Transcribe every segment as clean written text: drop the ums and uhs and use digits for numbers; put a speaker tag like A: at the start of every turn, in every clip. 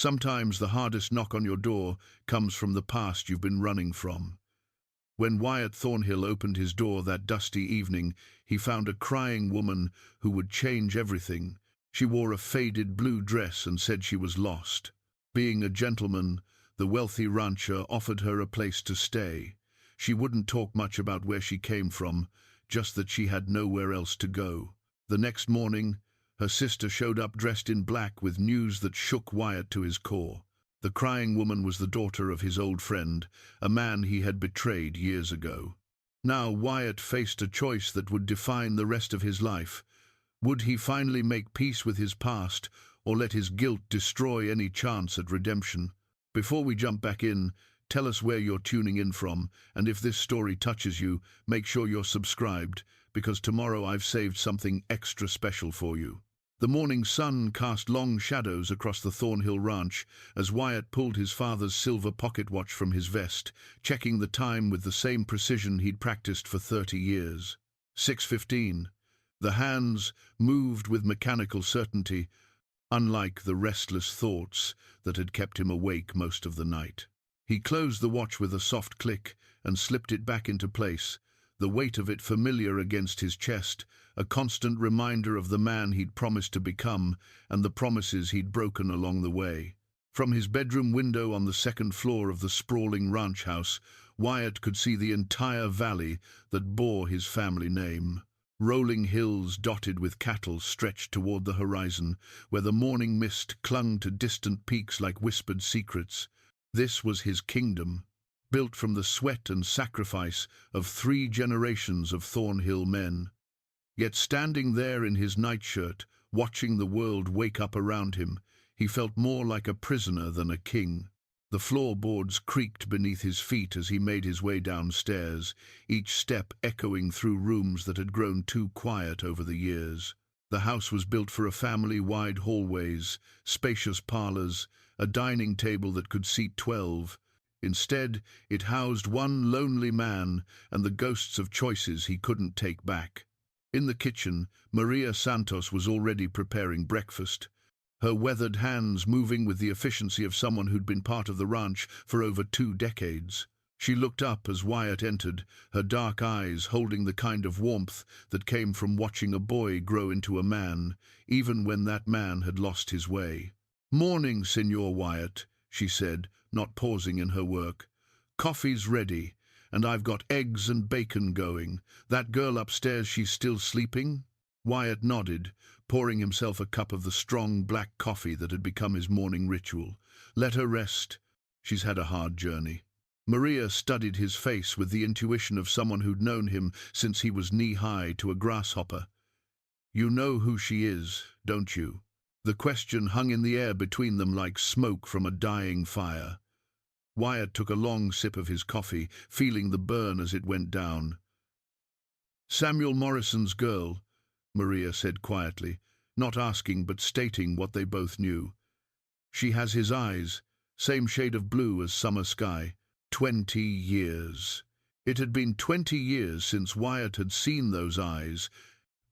A: Sometimes the hardest knock on your door comes from the past you've been running from. When Wyatt Thornhill opened his door that dusty evening, he found a crying woman who would change everything. She wore a faded blue dress and said she was lost. Being a gentleman, the wealthy rancher offered her a place to stay. She wouldn't talk much about where she came from, just that she had nowhere else to go. The next morning, her sister showed up dressed in black with news that shook Wyatt to his core. The crying woman was the daughter of his old friend, a man he had betrayed years ago. Now Wyatt faced a choice that would define the rest of his life. Would he finally make peace with his past, or let his guilt destroy any chance at redemption? Before we jump back in, tell us where you're tuning in from, and if this story touches you, make sure you're subscribed, because tomorrow I've saved something extra special for you. The morning sun cast long shadows across the Thornhill ranch as Wyatt pulled his father's silver pocket watch from his vest, checking the time with the same precision he'd practiced for 30 years. 6:15. The hands moved with mechanical certainty, unlike the restless thoughts that had kept him awake most of the night. He closed the watch with a soft click and slipped it back into place, the weight of it familiar against his chest, a constant reminder of the man he'd promised to become and the promises he'd broken along the way. From his bedroom window on the second floor of the sprawling ranch house, Wyatt could see the entire valley that bore his family name. Rolling hills dotted with cattle stretched toward the horizon, where the morning mist clung to distant peaks like whispered secrets. This was his kingdom, built from the sweat and sacrifice of 3 generations of Thornhill men. Yet standing there in his nightshirt, watching the world wake up around him, he felt more like a prisoner than a king. The floorboards creaked beneath his feet as he made his way downstairs, each step echoing through rooms that had grown too quiet over the years. The house was built for a family-wide hallways, spacious parlors, a dining table that could seat 12. Instead, it housed one lonely man and the ghosts of choices he couldn't take back. In the kitchen, Maria Santos was already preparing breakfast, her weathered hands moving with the efficiency of someone who'd been part of the ranch for over 2 decades. She looked up as Wyatt entered, her dark eyes holding the kind of warmth that came from watching a boy grow into a man, even when that man had lost his way. "Morning, Signor Wyatt," she said, not pausing in her work. "Coffee's ready, and I've got eggs and bacon going. That girl upstairs, she's still sleeping?" Wyatt nodded, pouring himself a cup of the strong black coffee that had become his morning ritual. "Let her rest. She's had a hard journey." Maria studied his face with the intuition of someone who'd known him since he was knee-high to a grasshopper. "You know who she is, don't you?" The question hung in the air between them like smoke from a dying fire. Wyatt took a long sip of his coffee, feeling the burn as it went down. "Samuel Morrison's girl," Maria said quietly, not asking but stating what they both knew. "She has his eyes, same shade of blue as summer sky. 20 years. It had been 20 years since Wyatt had seen those eyes,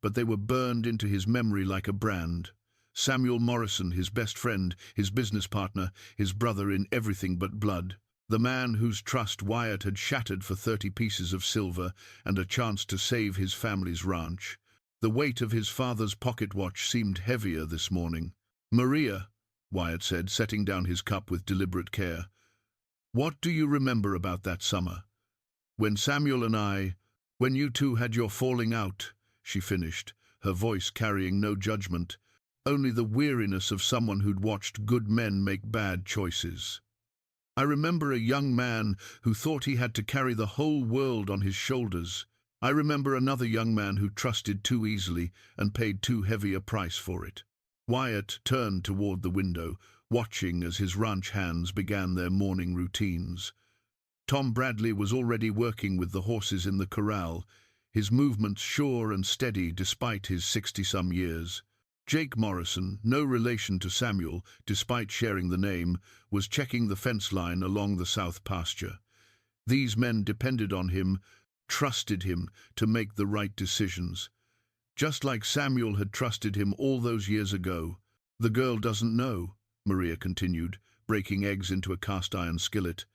A: but they were burned into his memory like a brand. Samuel Morrison, his best friend, his business partner, his brother in everything but blood. The man whose trust Wyatt had shattered for 30 pieces of silver and a chance to save his family's ranch. The weight of his father's pocket watch seemed heavier this morning. "Maria," Wyatt said, setting down his cup with deliberate care, "what do you remember about that summer? When you two had your falling out," she finished, her voice carrying no judgment, only the weariness of someone who'd watched good men make bad choices. "I remember a young man who thought he had to carry the whole world on his shoulders. I remember another young man who trusted too easily and paid too heavy a price for it." Wyatt turned toward the window, watching as his ranch hands began their morning routines. Tom Bradley was already working with the horses in the corral, his movements sure and steady despite his 60-some years. Jake Morrison, no relation to Samuel, despite sharing the name, was checking the fence line along the south pasture. These men depended on him, trusted him to make the right decisions. Just like Samuel had trusted him all those years ago. "The girl doesn't know," Maria continued, breaking eggs into a cast-iron skillet.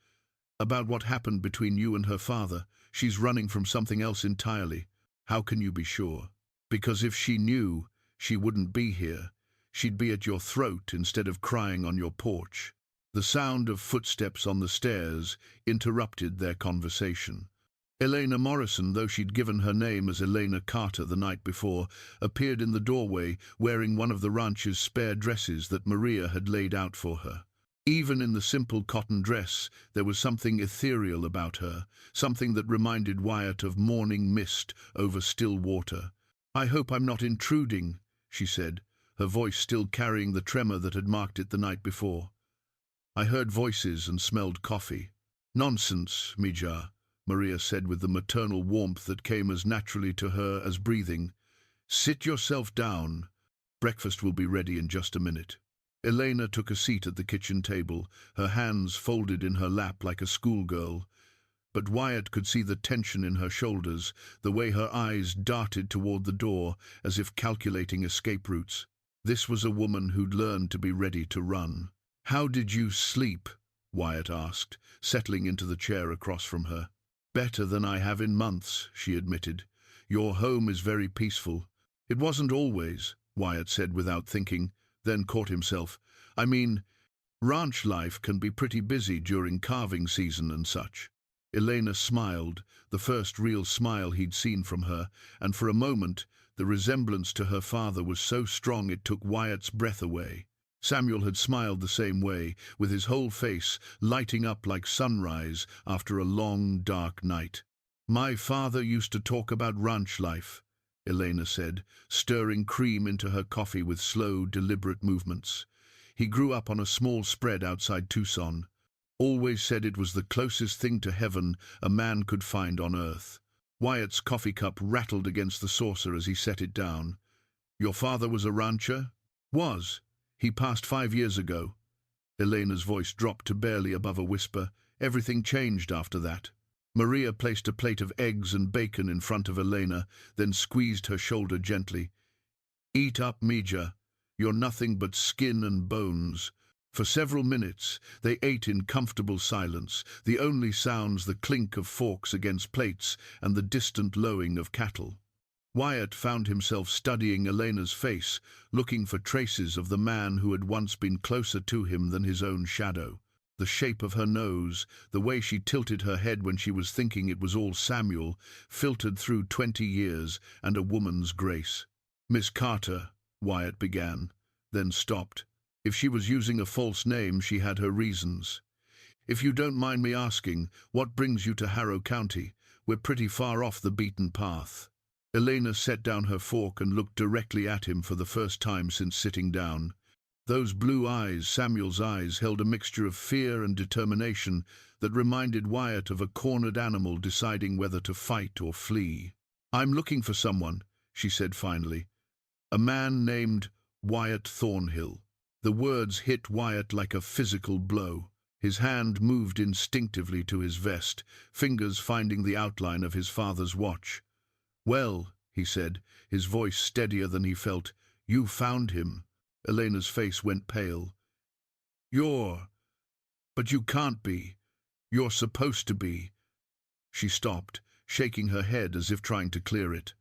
A: "About what happened between you and her father. She's running from something else entirely. How can you be sure? Because if she knew, she wouldn't be here. She'd be at your throat instead of crying on your porch." The sound of footsteps on the stairs interrupted their conversation. Elena Morrison, though she'd given her name as Elena Carter the night before, appeared in the doorway wearing one of the ranch's spare dresses that Maria had laid out for her. Even in the simple cotton dress, there was something ethereal about her, something that reminded Wyatt of morning mist over still water. "I hope I'm not intruding," she said, her voice still carrying the tremor that had marked it the night before. "I heard voices and smelled coffee." "Nonsense, Mija," Maria said with the maternal warmth that came as naturally to her as breathing. "Sit yourself down. Breakfast will be ready in just a minute." Elena took a seat at the kitchen table, her hands folded in her lap like a schoolgirl. But Wyatt could see the tension in her shoulders, the way her eyes darted toward the door, as if calculating escape routes. This was a woman who'd learned to be ready to run. "How did you sleep?" Wyatt asked, settling into the chair across from her. "Better than I have in months," she admitted. "Your home is very peaceful." "It wasn't always," Wyatt said without thinking, then caught himself. "I mean, ranch life can be pretty busy during calving season and such." Elena smiled, the first real smile he'd seen from her, and for a moment the resemblance to her father was so strong it took Wyatt's breath away. Samuel had smiled the same way, with his whole face lighting up like sunrise after a long, dark night. "My father used to talk about ranch life," Elena said, stirring cream into her coffee with slow, deliberate movements. "He grew up on a small spread outside Tucson. Always said it was the closest thing to heaven a man could find on earth." Wyatt's coffee cup rattled against the saucer as he set it down. "Your father was a rancher?" "Was. He passed 5 years ago." Elena's voice dropped to barely above a whisper. "Everything changed after that." Maria placed a plate of eggs and bacon in front of Elena, then squeezed her shoulder gently. "Eat up, Mija. You're nothing but skin and bones." For several minutes they ate in comfortable silence, the only sounds the clink of forks against plates and the distant lowing of cattle. Wyatt found himself studying Elena's face, looking for traces of the man who had once been closer to him than his own shadow. The shape of her nose, the way she tilted her head when she was thinking it was all Samuel, filtered through 20 years and a woman's grace. "Miss Carter," Wyatt began, then stopped. If she was using a false name, she had her reasons. "If you don't mind me asking, what brings you to Harrow County? We're pretty far off the beaten path." Elena set down her fork and looked directly at him for the first time since sitting down. Those blue eyes, Samuel's eyes, held a mixture of fear and determination that reminded Wyatt of a cornered animal deciding whether to fight or flee. "I'm looking for someone," she said finally. "A man named Wyatt Thornhill." The words hit Wyatt like a physical blow. His hand moved instinctively to his vest, fingers finding the outline of his father's watch. "Well," he said, his voice steadier than he felt, "you found him." Elena's face went pale. But you can't be. You're supposed to be." She stopped, shaking her head as if trying to clear it.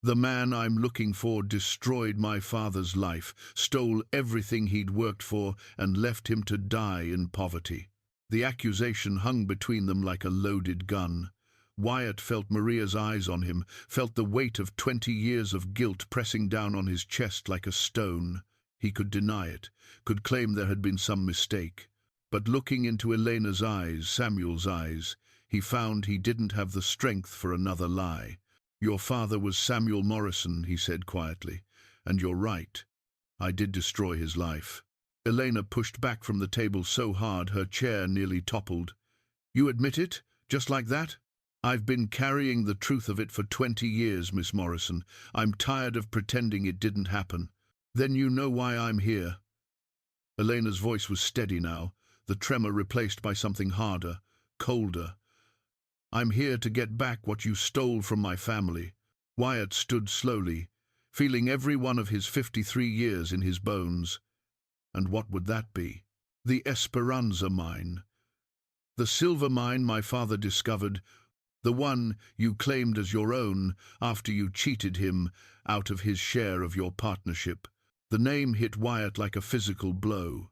A: "The man I'm looking for destroyed my father's life, stole everything he'd worked for, and left him to die in poverty." The accusation hung between them like a loaded gun. Wyatt felt Maria's eyes on him, felt the weight of 20 years of guilt pressing down on his chest like a stone. He could deny it, could claim there had been some mistake. But looking into Elena's eyes, Samuel's eyes, he found he didn't have the strength for another lie. "Your father was Samuel Morrison," he said quietly, "and you're right. I did destroy his life." Elena pushed back from the table so hard her chair nearly toppled. "You admit it? Just like that?" "I've been carrying the truth of it for 20 years, Miss Morrison. I'm tired of pretending it didn't happen." "Then you know why I'm here." Elena's voice was steady now, the tremor replaced by something harder, colder. "I'm here to get back what you stole from my family." Wyatt stood slowly, feeling every one of his 53 years in his bones. And what would that be? The Esperanza mine. The silver mine my father discovered, the one you claimed as your own after you cheated him out of his share of your partnership. The name hit Wyatt like a physical blow.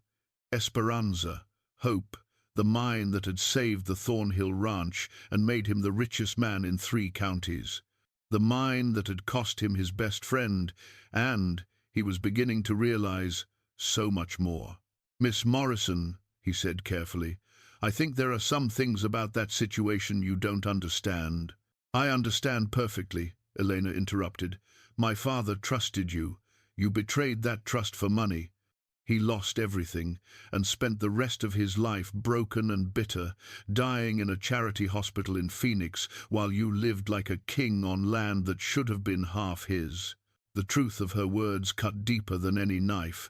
A: Esperanza, hope, the mine that had saved the Thornhill ranch and made him the richest man in 3 counties. The mine that had cost him his best friend, and, he was beginning to realize, so much more. "Miss Morrison," he said carefully, "I think there are some things about that situation you don't understand." "I understand perfectly," Elena interrupted. "My father trusted you. You betrayed that trust for money. He lost everything and spent the rest of his life broken and bitter, dying in a charity hospital in Phoenix while you lived like a king on land that should have been half his." The truth of her words cut deeper than any knife.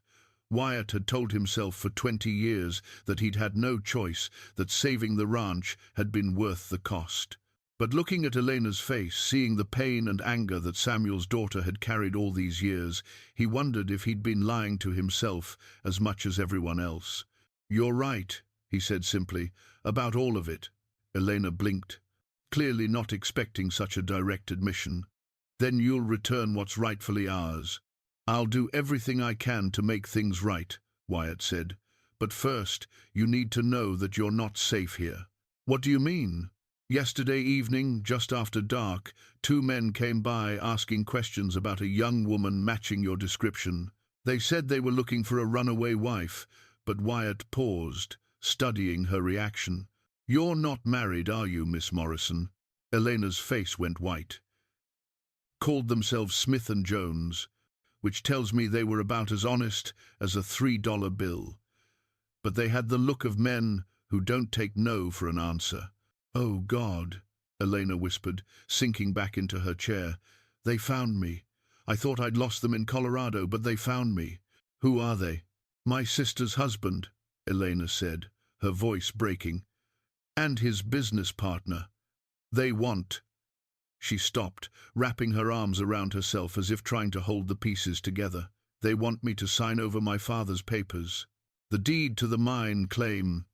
A: Wyatt had told himself for 20 years that he'd had no choice, that saving the ranch had been worth the cost. But looking at Elena's face, seeing the pain and anger that Samuel's daughter had carried all these years, he wondered if he'd been lying to himself as much as everyone else. "You're right," he said simply, "about all of it." Elena blinked, clearly not expecting such a direct admission. "Then you'll return what's rightfully ours." "I'll do everything I can to make things right," Wyatt said. "But first, you need to know that you're not safe here." "What do you mean?" "Yesterday evening, just after dark, 2 men came by asking questions about a young woman matching your description. They said they were looking for a runaway wife," but Wyatt paused, studying her reaction. "You're not married, are you, Miss Morrison?" Elena's face went white. "Called themselves Smith and Jones, which tells me they were about as honest as a $3 bill. But they had the look of men who don't take no for an answer." "Oh, God," Elena whispered, sinking back into her chair. "They found me. I thought I'd lost them in Colorado, but they found me." "Who are they?" "My sister's husband," Elena said, her voice breaking. "And his business partner. They want—" She stopped, wrapping her arms around herself as if trying to hold the pieces together. "They want me to sign over my father's papers. The deed to the mine claim,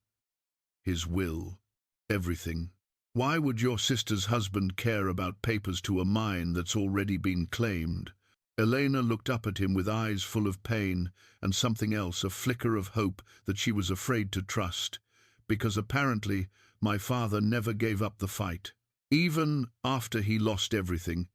A: his will, everything." "Why would your sister's husband care about papers to a mine that's already been claimed?" Elena looked up at him with eyes full of pain and something else, a flicker of hope that she was afraid to trust. "Because apparently my father never gave up the fight. Even after he lost everything,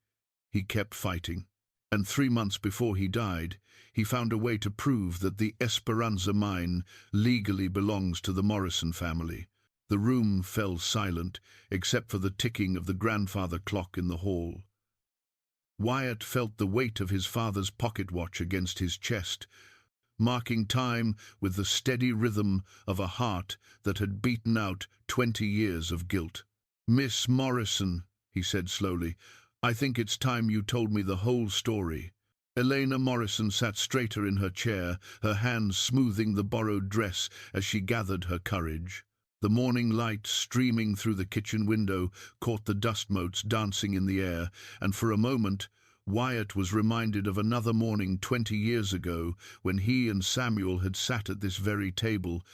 A: he kept fighting. And 3 months before he died, he found a way to prove that the Esperanza mine legally belongs to the Morrison family." The room fell silent, except for the ticking of the grandfather clock in the hall. Wyatt felt the weight of his father's pocket watch against his chest, marking time with the steady rhythm of a heart that had beaten out 20 years of guilt. "Miss Morrison," he said slowly, "I think it's time you told me the whole story." Elena Morrison sat straighter in her chair, her hands smoothing the borrowed dress as she gathered her courage. The morning light streaming through the kitchen window caught the dust motes dancing in the air, and for a moment Wyatt was reminded of another morning 20 years ago when he and Samuel had sat at this very table,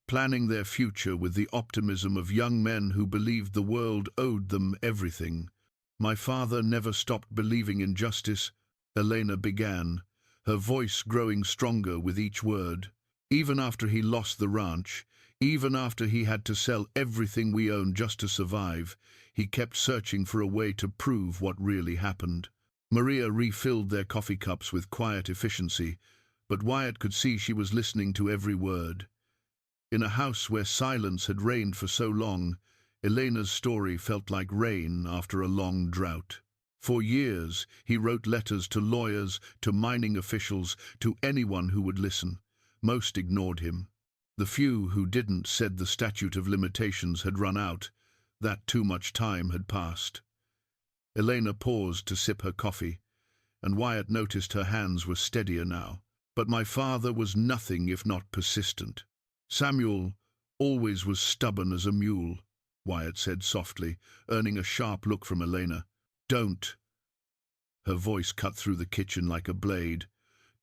A: planning their future with the optimism of young men who believed the world owed them everything. "My father never stopped believing in justice," Elena began, her voice growing stronger with each word. "Even after he lost the ranch, even after he had to sell everything we owned just to survive, he kept searching for a way to prove what really happened." Maria refilled their coffee cups with quiet efficiency, but Wyatt could see she was listening to every word. In a house where silence had reigned for so long, Elena's story felt like rain after a long drought. For years, he wrote letters to lawyers, to mining officials, to anyone who would listen. Most ignored him. The few who didn't said the statute of limitations had run out, that too much time had passed. Elena paused to sip her coffee, and Wyatt noticed her hands were steadier now. "But my father was nothing if not persistent. Samuel always was stubborn as a mule," Wyatt said softly, earning a sharp look from Elena. "Don't," her voice cut through the kitchen like a blade,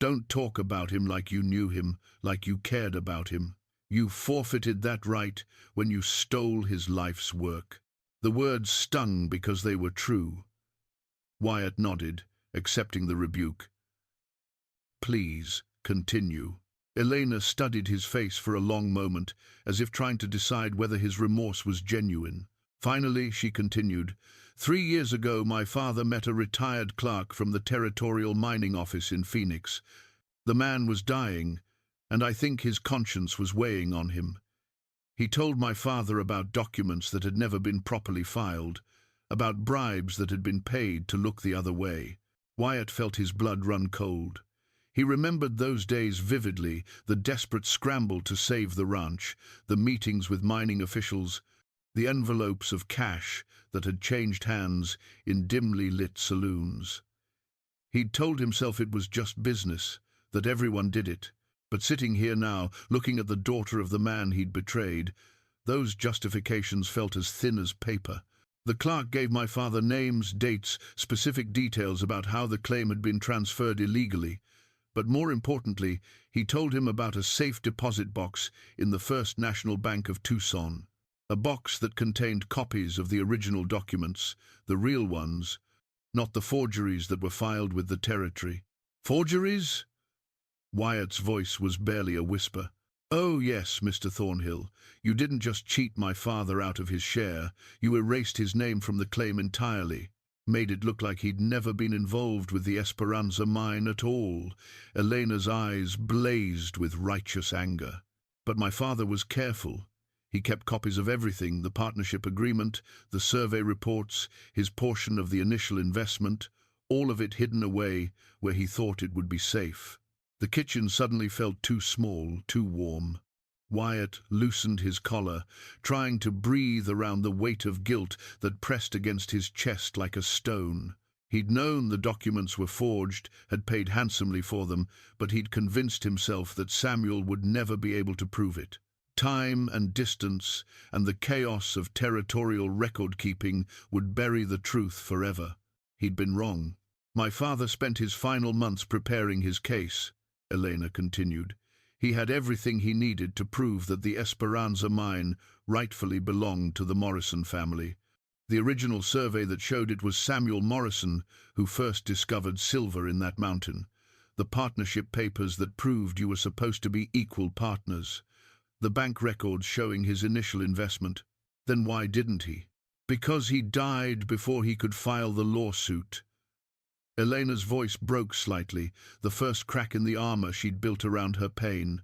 A: Don't talk about him like you knew him, like you cared about him. You forfeited that right when you stole his life's work." The words stung because they were true. Wyatt nodded, accepting the rebuke. "Please, continue." Elena studied his face for a long moment, as if trying to decide whether his remorse was genuine. Finally, she continued, "3 years ago, my father met a retired clerk from the Territorial Mining Office in Phoenix. The man was dying, and I think his conscience was weighing on him. He told my father about documents that had never been properly filed, about bribes that had been paid to look the other way." Wyatt felt his blood run cold. He remembered those days vividly, the desperate scramble to save the ranch, the meetings with mining officials, the envelopes of cash that had changed hands in dimly lit saloons. He'd told himself it was just business, that everyone did it. But sitting here now, looking at the daughter of the man he'd betrayed, those justifications felt as thin as paper. "The clerk gave my father names, dates, specific details about how the claim had been transferred illegally. But more importantly, he told him about a safe deposit box in the First National Bank of Tucson. A box that contained copies of the original documents, the real ones, not the forgeries that were filed with the territory." "Forgeries?" Wyatt's voice was barely a whisper. "Oh yes, Mr. Thornhill. You didn't just cheat my father out of his share, you erased his name from the claim entirely. Made it look like he'd never been involved with the Esperanza mine at all." Elena's eyes blazed with righteous anger. "But my father was careful. He kept copies of everything, the partnership agreement, the survey reports, his portion of the initial investment, all of it hidden away where he thought it would be safe." The kitchen suddenly felt too small, too warm. Wyatt loosened his collar, trying to breathe around the weight of guilt that pressed against his chest like a stone. He'd known the documents were forged, had paid handsomely for them, but he'd convinced himself that Samuel would never be able to prove it. Time and distance and the chaos of territorial record-keeping would bury the truth forever. He'd been wrong. "My father spent his final months preparing his case," Elena continued. "He had everything he needed to prove that the Esperanza mine rightfully belonged to the Morrison family. The original survey that showed it was Samuel Morrison who first discovered silver in that mountain. The partnership papers that proved you were supposed to be equal partners. The bank records showing his initial investment. Then why didn't he? Because he died before he could file the lawsuit." Elena's voice broke slightly, the first crack in the armor she'd built around her pain.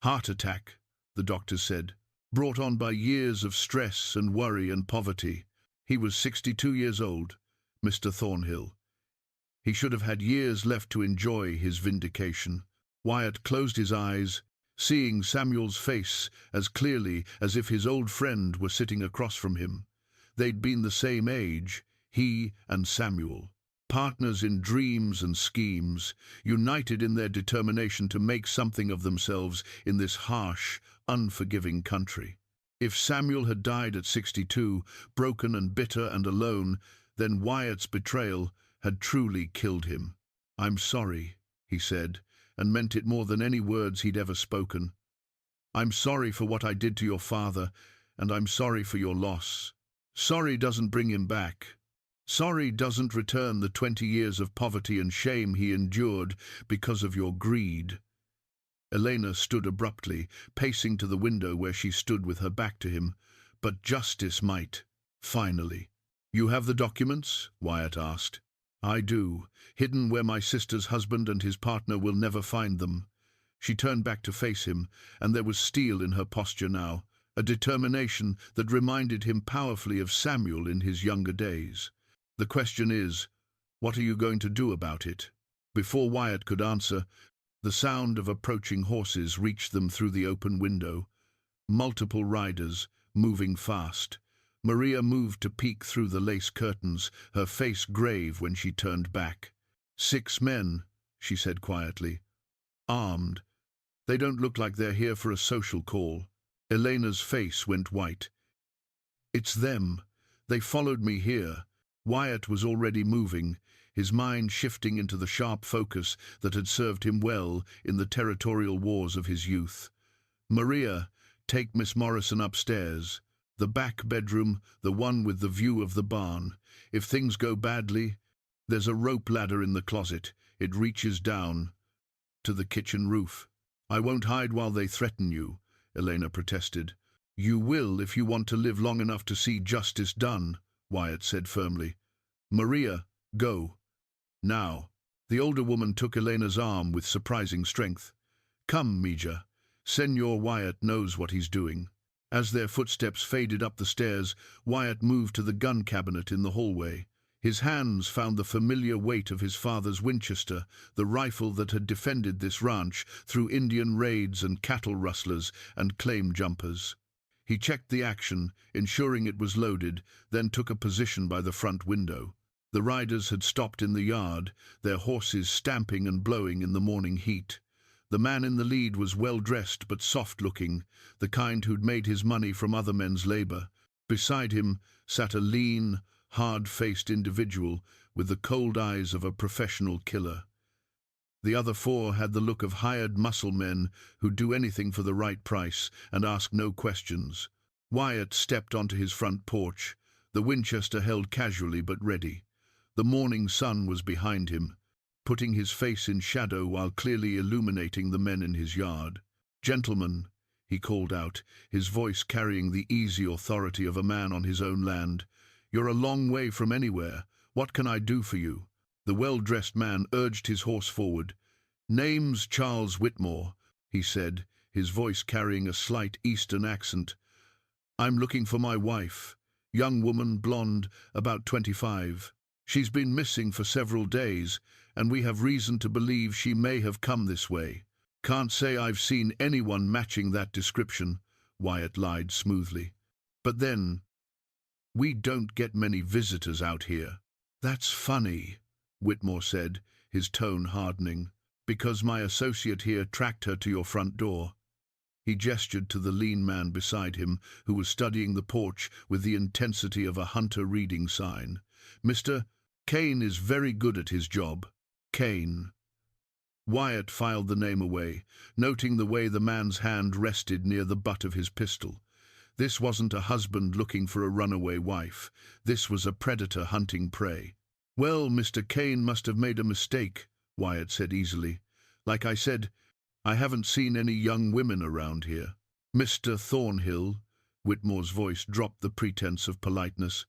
A: "Heart attack," the doctor said, "brought on by years of stress and worry and poverty. He was 62 years old, Mr. Thornhill. He should have had years left to enjoy his vindication." Wyatt closed his eyes, seeing Samuel's face as clearly as if his old friend were sitting across from him. They'd been the same age, he and Samuel. Partners in dreams and schemes, united in their determination to make something of themselves in this harsh, unforgiving country. If Samuel had died at 62, broken and bitter and alone, then Wyatt's betrayal had truly killed him. "I'm sorry," he said, and meant it more than any words he'd ever spoken. "I'm sorry for what I did to your father, and I'm sorry for your loss. Sorry doesn't bring him back. Sorry doesn't return the 20 years of poverty and shame he endured because of your greed." Elena stood abruptly, pacing to the window where she stood with her back to him. "But justice might, finally." "You have the documents?" Wyatt asked. "I do, hidden where my sister's husband and his partner will never find them." She turned back to face him, and there was steel in her posture now, a determination that reminded him powerfully of Samuel in his younger days. "The question is, what are you going to do about it?" Before Wyatt could answer, the sound of approaching horses reached them through the open window. Multiple riders, moving fast. Maria moved to peek through the lace curtains, her face grave when she turned back. 6 men, she said quietly. "Armed. They don't look like they're here for a social call." Elena's face went white. "It's them. They followed me here." Wyatt was already moving, his mind shifting into the sharp focus that had served him well in the territorial wars of his youth. "Maria, take Miss Morrison upstairs. The back bedroom, the one with the view of the barn. If things go badly, there's a rope ladder in the closet. It reaches down to the kitchen roof." "I won't hide while they threaten you," Elena protested. "You will if you want to live long enough to see justice done," Wyatt said firmly. "Maria, go. Now." The older woman took Elena's arm with surprising strength. "Come, Mija. Senor Wyatt knows what he's doing." As their footsteps faded up the stairs, Wyatt moved to the gun cabinet in the hallway. His hands found the familiar weight of his father's Winchester, the rifle that had defended this ranch through Indian raids and cattle rustlers and claim jumpers. He checked the action, ensuring it was loaded, then took a position by the front window. The riders had stopped in the yard, their horses stamping and blowing in the morning heat. The man in the lead was well-dressed but soft-looking, the kind who'd made his money from other men's labor. Beside him sat a lean, hard-faced individual with the cold eyes of a professional killer. The other four had the look of hired muscle men who'd do anything for the right price and ask no questions. Wyatt stepped onto his front porch, the Winchester held casually but ready. The morning sun was behind him, putting his face in shadow while clearly illuminating the men in his yard. "Gentlemen," he called out, his voice carrying the easy authority of a man on his own land, "you're a long way from anywhere. What can I do for you?" The well-dressed man urged his horse forward. "Name's Charles Whitmore," he said, his voice carrying a slight Eastern accent. "I'm looking for my wife, young woman, blonde, about 25. She's been missing for several days, and we have reason to believe she may have come this way." "Can't say I've seen anyone matching that description," Wyatt lied smoothly. "But then, we don't get many visitors out here." "That's funny," Whitmore said, his tone hardening, "because my associate here tracked her to your front door." He gestured to the lean man beside him, who was studying the porch with the intensity of a hunter reading sign. "Mr. Kane is very good at his job." "Kane." Wyatt filed the name away, noting the way the man's hand rested near the butt of his pistol. This wasn't a husband looking for a runaway wife. This was a predator hunting prey. "Well, Mr. Kane must have made a mistake," Wyatt said easily. "Like I said, I haven't seen any young women around here." "Mr. Thornhill," Whitmore's voice dropped the pretense of politeness,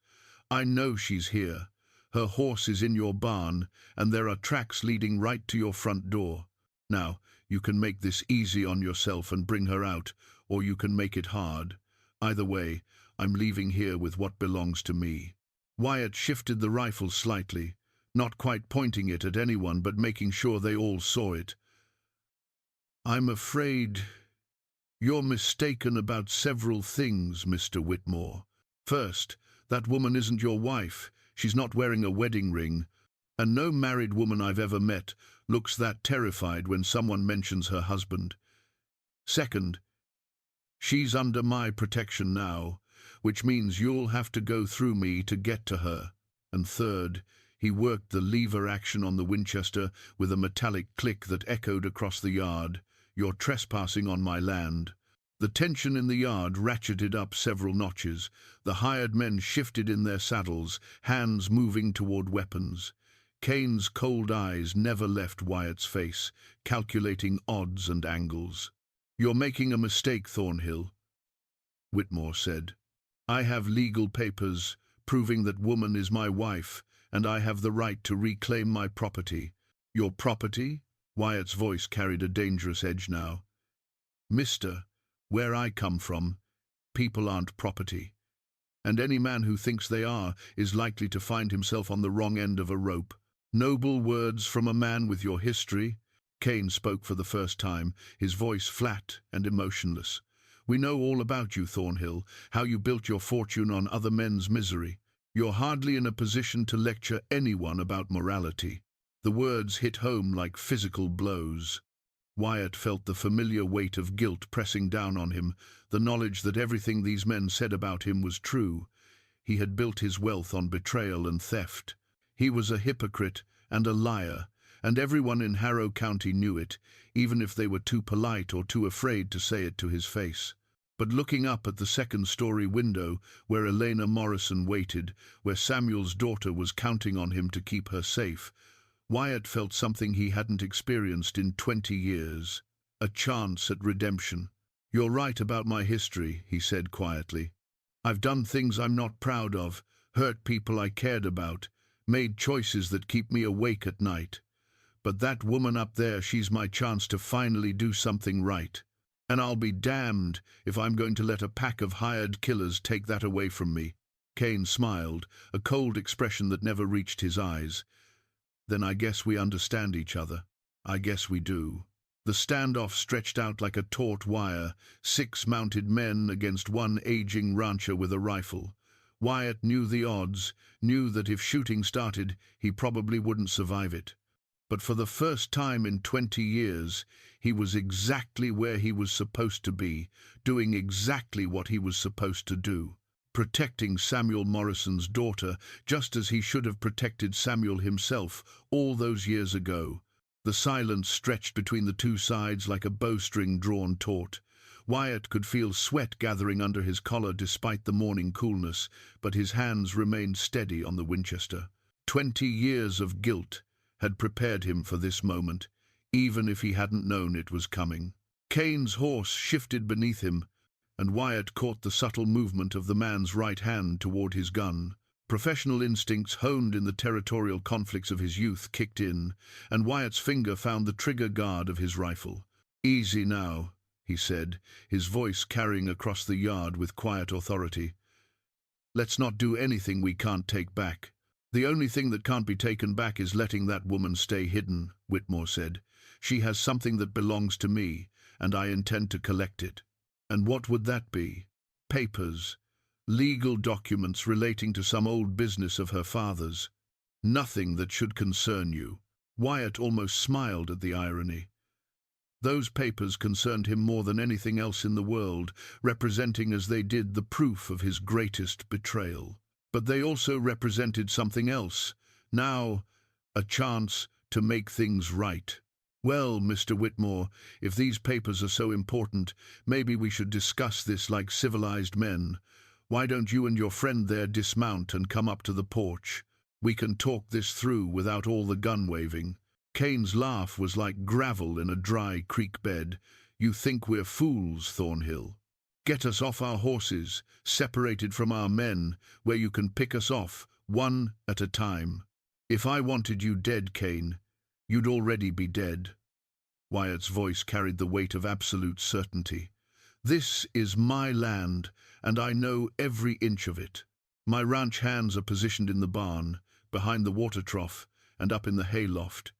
A: "I know she's here. Her horse is in your barn, and there are tracks leading right to your front door. Now, you can make this easy on yourself and bring her out, or you can make it hard. Either way, I'm leaving here with what belongs to me." Wyatt shifted the rifle slightly, not quite pointing it at anyone but making sure they all saw it. "I'm afraid you're mistaken about several things, Mr. Whitmore. First, that woman isn't your wife. She's not wearing a wedding ring, and no married woman I've ever met looks that terrified when someone mentions her husband. Second, she's under my protection now, which means you'll have to go through me to get to her. And third," he worked the lever action on the Winchester with a metallic click that echoed across the yard, "you're trespassing on my land." The tension in the yard ratcheted up several notches. The hired men shifted in their saddles, hands moving toward weapons. Kane's cold eyes never left Wyatt's face, calculating odds and angles. "You're making a mistake, Thornhill," Whitmore said. "I have legal papers proving that woman is my wife, and I have the right to reclaim my property." "Your property?" Wyatt's voice carried a dangerous edge now. "Mister, where I come from, people aren't property. And any man who thinks they are is likely to find himself on the wrong end of a rope." "Noble words from a man with your history." Kane spoke for the first time, his voice flat and emotionless. "We know all about you, Thornhill, how you built your fortune on other men's misery. You're hardly in a position to lecture anyone about morality." The words hit home like physical blows. Wyatt felt the familiar weight of guilt pressing down on him, the knowledge that everything these men said about him was true. He had built his wealth on betrayal and theft. He was a hypocrite, and a liar, and everyone in Harrow County knew it, even if they were too polite or too afraid to say it to his face. But looking up at the second-story window where Elena Morrison waited, where Samuel's daughter was counting on him to keep her safe, Wyatt felt something he hadn't experienced in 20 years. A chance at redemption. "You're right about my history," he said quietly. "I've done things I'm not proud of, hurt people I cared about, made choices that keep me awake at night. But that woman up there, she's my chance to finally do something right. And I'll be damned if I'm going to let a pack of hired killers take that away from me." Kane smiled, a cold expression that never reached his eyes. "Then I guess we understand each other. I guess we do." The standoff stretched out like a taut wire, 6 mounted men against one aging rancher with a rifle. Wyatt knew the odds, knew that if shooting started, he probably wouldn't survive it. But for the first time in 20 years, he was exactly where he was supposed to be, doing exactly what he was supposed to do. Protecting Samuel Morrison's daughter, just as he should have protected Samuel himself all those years ago. The silence stretched between the two sides like a bowstring drawn taut. Wyatt could feel sweat gathering under his collar despite the morning coolness, but his hands remained steady on the Winchester. 20 years of guilt had prepared him for this moment, even if he hadn't known it was coming. Kane's horse shifted beneath him, and Wyatt caught the subtle movement of the man's right hand toward his gun. Professional instincts honed in the territorial conflicts of his youth kicked in, and Wyatt's finger found the trigger guard of his rifle. "Easy now," he said, his voice carrying across the yard with quiet authority. "Let's not do anything we can't take back." "The only thing that can't be taken back is letting that woman stay hidden," Whitmore said. "She has something that belongs to me, and I intend to collect it." "And what would that be?" "Papers. Legal documents relating to some old business of her father's. Nothing that should concern you." Wyatt almost smiled at the irony. Those papers concerned him more than anything else in the world, representing as they did the proof of his greatest betrayal. But they also represented something else. Now, a chance to make things right. "Well, Mr. Whitmore, if these papers are so important, maybe we should discuss this like civilized men. Why don't you and your friend there dismount and come up to the porch? We can talk this through without all the gun waving." Kane's laugh was like gravel in a dry creek bed. "You think we're fools, Thornhill? Get us off our horses, separated from our men, where you can pick us off, one at a time. If I wanted you dead, Kane, you'd already be dead." Wyatt's voice carried the weight of absolute certainty. "This is my land, and I know every inch of it. My ranch hands are positioned in the barn, behind the water trough, and up in the hay loft.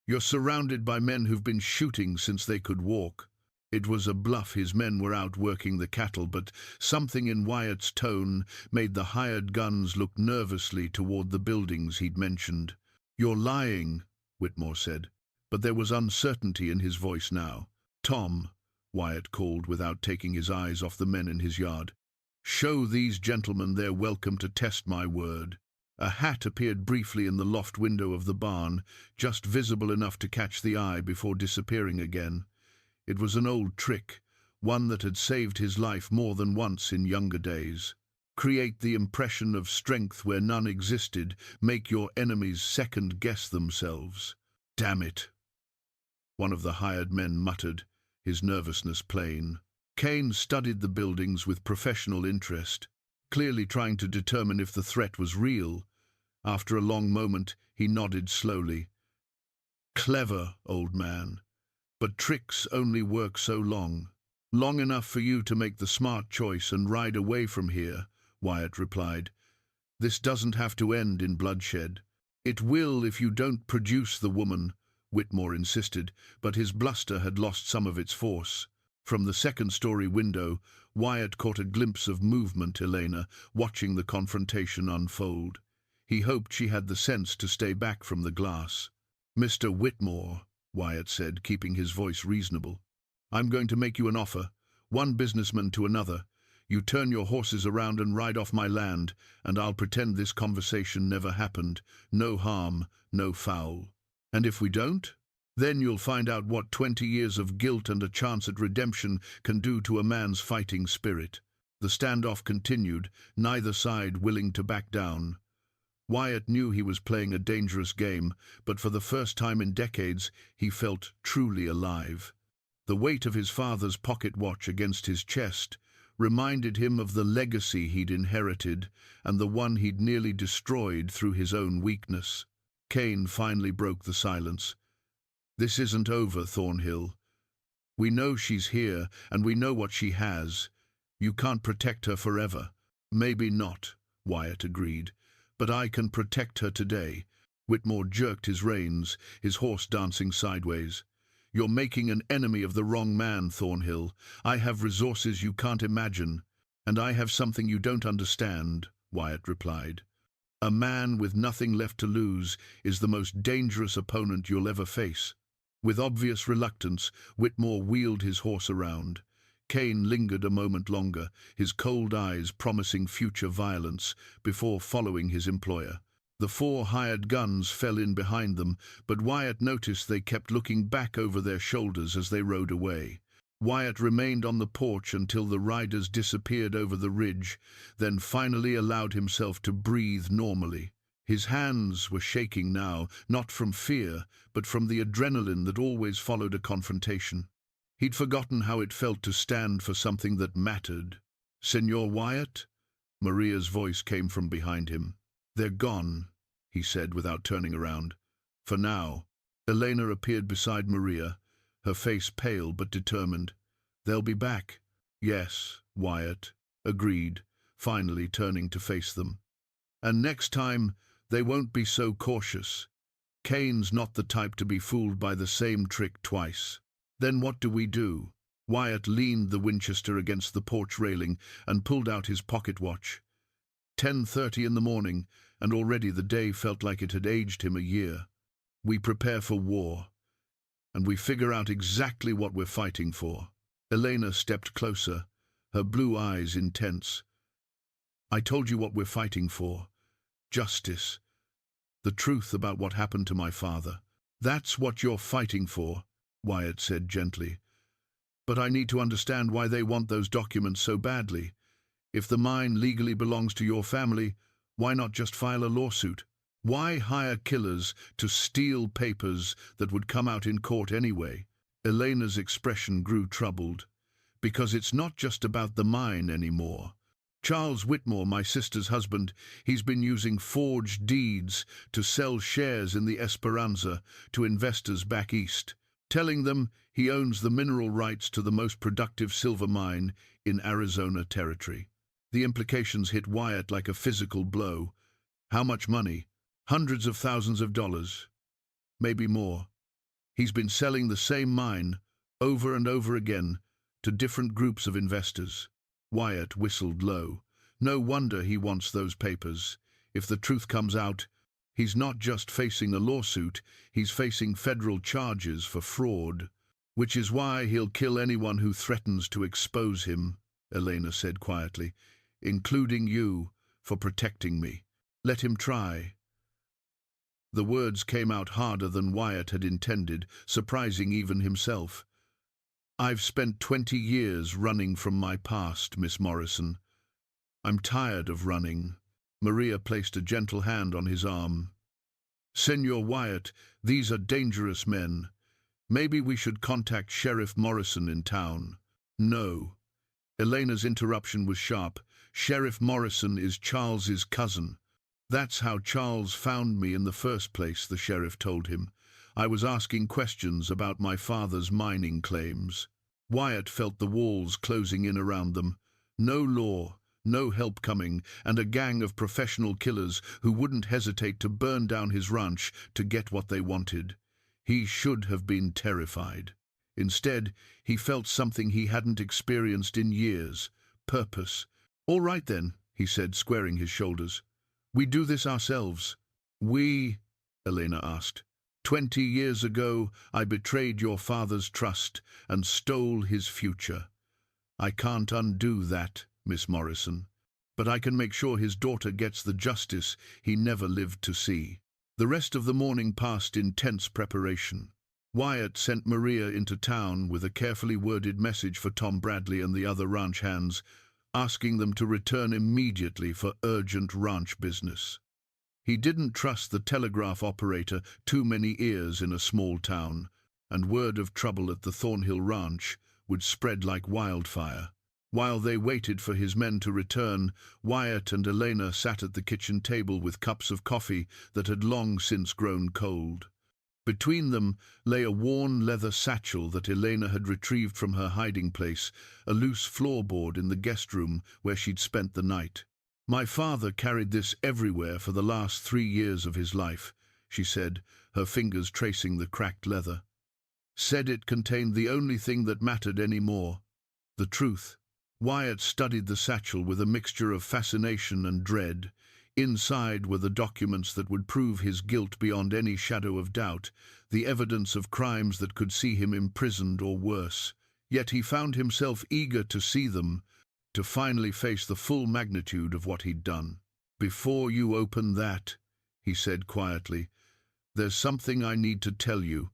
A: You're surrounded by men who've been shooting since they could walk." It was a bluff. His men were out working the cattle, but something in Wyatt's tone made the hired guns look nervously toward the buildings he'd mentioned. "You're lying," Whitmore said, but there was uncertainty in his voice now. "Tom," Wyatt called without taking his eyes off the men in his yard, "show these gentlemen they're welcome to test my word." A hat appeared briefly in the loft window of the barn, just visible enough to catch the eye before disappearing again. It was an old trick, one that had saved his life more than once in younger days. Create the impression of strength where none existed, make your enemies second-guess themselves. "Damn it," one of the hired men muttered, his nervousness plain. Kane studied the buildings with professional interest, clearly trying to determine if the threat was real. After a long moment, he nodded slowly. "Clever, old man. But tricks only work so long. Long enough for you to make the smart choice and ride away from here," Wyatt replied. "This doesn't have to end in bloodshed." "It will if you don't produce the woman," Whitmore insisted, but his bluster had lost some of its force. From the second-story window, Wyatt caught a glimpse of movement Elena, watching the confrontation unfold. He hoped she had the sense to stay back from the glass. "Mr. Whitmore," Wyatt said, keeping his voice reasonable, "I'm going to make you an offer, one businessman to another. You turn your horses around and ride off my land, and I'll pretend this conversation never happened. No harm, no foul. And if we don't? Then you'll find out what 20 years of guilt and a chance at redemption can do to a man's fighting spirit. The standoff continued, neither side willing to back down. Wyatt knew he was playing a dangerous game, but for the first time in decades, he felt truly alive. The weight of his father's pocket watch against his chest reminded him of the legacy he'd inherited and the one he'd nearly destroyed through his own weakness. Kane finally broke the silence. "This isn't over, Thornhill. We know she's here, and we know what she has. You can't protect her forever." "Maybe not," Wyatt agreed, "but I can protect her today." Whitmore jerked his reins, his horse dancing sideways. "You're making an enemy of the wrong man, Thornhill. I have resources you can't imagine." "And I have something you don't understand," Wyatt replied. "A man with nothing left to lose is the most dangerous opponent you'll ever face." With obvious reluctance, Whitmore wheeled his horse around. Kane lingered a moment longer, his cold eyes promising future violence, before following his employer. The 4 hired guns fell in behind them, but Wyatt noticed they kept looking back over their shoulders as they rode away. Wyatt remained on the porch until the riders disappeared over the ridge, then finally allowed himself to breathe normally. His hands were shaking now, not from fear, but from the adrenaline that always followed a confrontation. He'd forgotten how it felt to stand for something that mattered. "Senor Wyatt?" Maria's voice came from behind him. "They're gone," he said without turning around. "For now." Elena appeared beside Maria, her face pale but determined. "They'll be back." "Yes," Wyatt agreed, finally turning to face them. "And next time, they won't be so cautious. Kane's not the type to be fooled by the same trick twice." "Then what do we do?" Wyatt leaned the Winchester against the porch railing and pulled out his pocket watch. 10:30 in the morning, and already the day felt like it had aged him a year. "We prepare for war, and we figure out exactly what we're fighting for." Elena stepped closer, her blue eyes intense. "I told you what we're fighting for. Justice. The truth about what happened to my father." "That's what you're fighting for," Wyatt said gently. "But I need to understand why they want those documents so badly. If the mine legally belongs to your family, why not just file a lawsuit? Why hire killers to steal papers that would come out in court anyway?" Elena's expression grew troubled. "Because it's not just about the mine anymore. Charles Whitmore, my sister's husband, he's been using forged deeds to sell shares in the Esperanza to investors back east, telling them he owns the mineral rights to the most productive silver mine in Arizona territory." The implications hit Wyatt like a physical blow. How much money? Hundreds of thousands of dollars. Maybe more. He's been selling the same mine, over and over again, to different groups of investors. Wyatt whistled low. No wonder he wants those papers. If the truth comes out, he's not just facing a lawsuit, he's facing federal charges for fraud. "Which is why he'll kill anyone who threatens to expose him," Elena said quietly, "including you, for protecting me. Let him try." The words came out harder than Wyatt had intended, surprising even himself. "I've spent 20 years running from my past, Miss Morrison. I'm tired of running." Maria placed a gentle hand on his arm. "Senor Wyatt, these are dangerous men. Maybe we should contact Sheriff Morrison in town." "No." Elena's interruption was sharp. "Sheriff Morrison is Charles's cousin." "That's how Charles found me in the first place," the sheriff told him. "I was asking questions about my father's mining claims." Wyatt felt the walls closing in around them. No law, no help coming, and a gang of professional killers who wouldn't hesitate to burn down his ranch to get what they wanted. He should have been terrified. Instead, he felt something he hadn't experienced in years: purpose. "All right then," he said, squaring his shoulders. "We do this ourselves." "We?" Elena asked. 20 years ago, I betrayed your father's trust and stole his future. I can't undo that, Miss Morrison, but I can make sure his daughter gets the justice he never lived to see." The rest of the morning passed in tense preparation. Wyatt sent Maria into town with a carefully worded message for Tom Bradley and the other ranch hands, asking them to return immediately for urgent ranch business. He didn't trust the telegraph operator, too many ears in a small town, and word of trouble at the Thornhill ranch would spread like wildfire. While they waited for his men to return, Wyatt and Elena sat at the kitchen table with cups of coffee that had long since grown cold. Between them lay a worn leather satchel that Elena had retrieved from her hiding place, a loose floorboard in the guest room where she'd spent the night. "My father carried this everywhere for the last 3 years of his life," she said, her fingers tracing the cracked leather. "Said it contained the only thing that mattered anymore, the truth." Wyatt studied the satchel with a mixture of fascination and dread. Inside were the documents that would prove his guilt beyond any shadow of doubt, the evidence of crimes that could see him imprisoned or worse. Yet he found himself eager to see them, to finally face the full magnitude of what he'd done. "Before you open that," he said quietly, "there's something I need to tell you.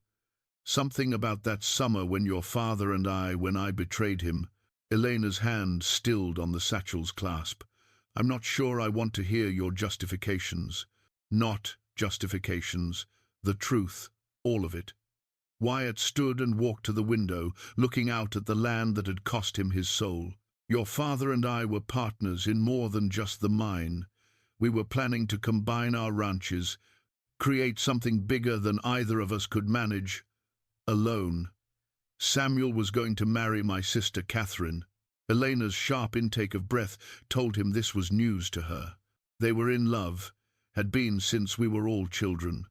A: Something about that summer when your father and when I betrayed him." Elena's hand stilled on the satchel's clasp. "I'm not sure I want to hear your justifications." "Not justifications. The truth. All of it." Wyatt stood and walked to the window, looking out at the land that had cost him his soul. "Your father and I were partners in more than just the mine. We were planning to combine our ranches, create something bigger than either of us could manage alone. Samuel was going to marry my sister Catherine." Elena's sharp intake of breath told him this was news to her. "They were in love, had been since we were all children.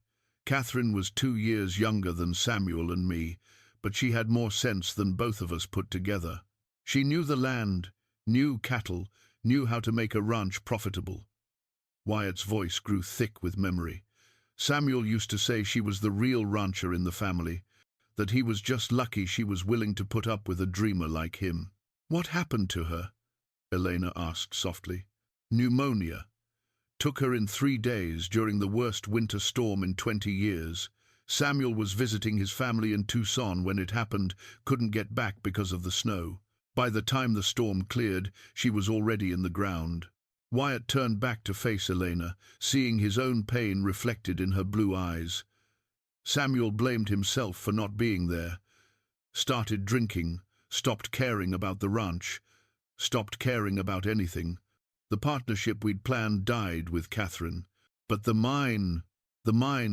A: Catherine was 2 years younger than Samuel and me, but she had more sense than both of us put together. She knew the land, knew cattle, knew how to make a ranch profitable." Wyatt's voice grew thick with memory. "Samuel used to say she was the real rancher in the family, that he was just lucky she was willing to put up with a dreamer like him." "What happened to her?" Elena asked softly. "Pneumonia. Took her in 3 days during the worst winter storm in 20 years. Samuel was visiting his family in Tucson when it happened, couldn't get back because of the snow. By the time the storm cleared, she was already in the ground." Wyatt turned back to face Elena, seeing his own pain reflected in her blue eyes. Samuel blamed himself for not being there. Started drinking, stopped caring about the ranch, stopped caring about anything. The partnership we'd planned died with Catherine. But the mine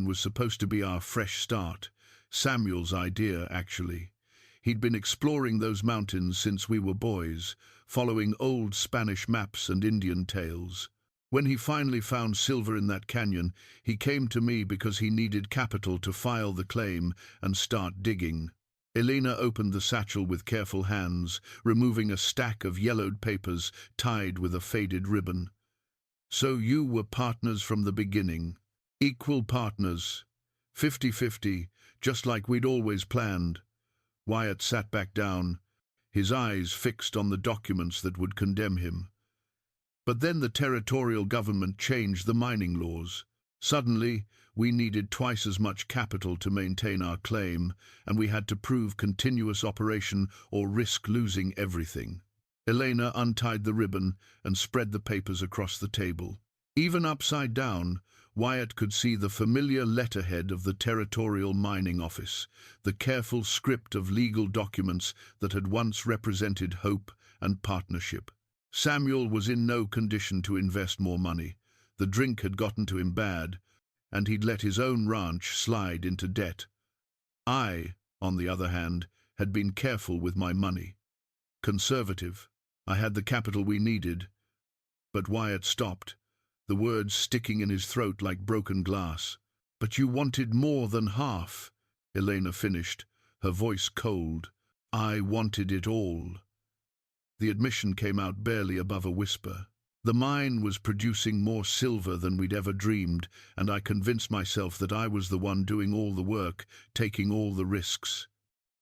A: was supposed to be our fresh start. Samuel's idea, actually. He'd been exploring those mountains since we were boys, following old Spanish maps and Indian tales. When he finally found silver in that canyon, he came to me because he needed capital to file the claim and start digging. Elena opened the satchel with careful hands, removing a stack of yellowed papers tied with a faded ribbon. "So you were partners from the beginning. Equal partners. 50-50, just like we'd always planned." Wyatt sat back down, his eyes fixed on the documents that would condemn him. But then the territorial government changed the mining laws. Suddenly, we needed twice as much capital to maintain our claim, and we had to prove continuous operation or risk losing everything. Elena untied the ribbon and spread the papers across the table. Even upside down, Wyatt could see the familiar letterhead of the Territorial Mining Office, the careful script of legal documents that had once represented hope and partnership. Samuel was in no condition to invest more money. The drink had gotten to him bad, and he'd let his own ranch slide into debt. I, on the other hand, had been careful with my money. Conservative. I had the capital we needed. But Wyatt stopped, the words sticking in his throat like broken glass. "But you wanted more than half," Elena finished, her voice cold. "I wanted it all." The admission came out barely above a whisper. The mine was producing more silver than we'd ever dreamed, and I convinced myself that I was the one doing all the work, taking all the risks.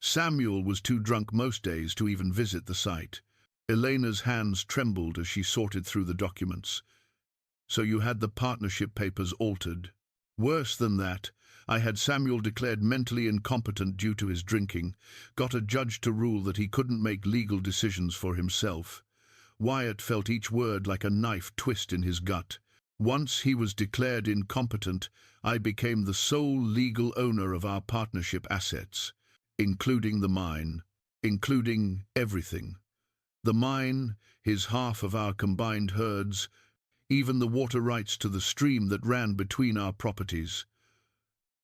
A: Samuel was too drunk most days to even visit the site. Elena's hands trembled as she sorted through the documents. So you had the partnership papers altered. Worse than that, I had Samuel declared mentally incompetent due to his drinking, got a judge to rule that he couldn't make legal decisions for himself. Wyatt felt each word like a knife twist in his gut. Once he was declared incompetent, I became the sole legal owner of our partnership assets, including the mine, including everything. The mine, his half of our combined herds, even the water rights to the stream that ran between our properties.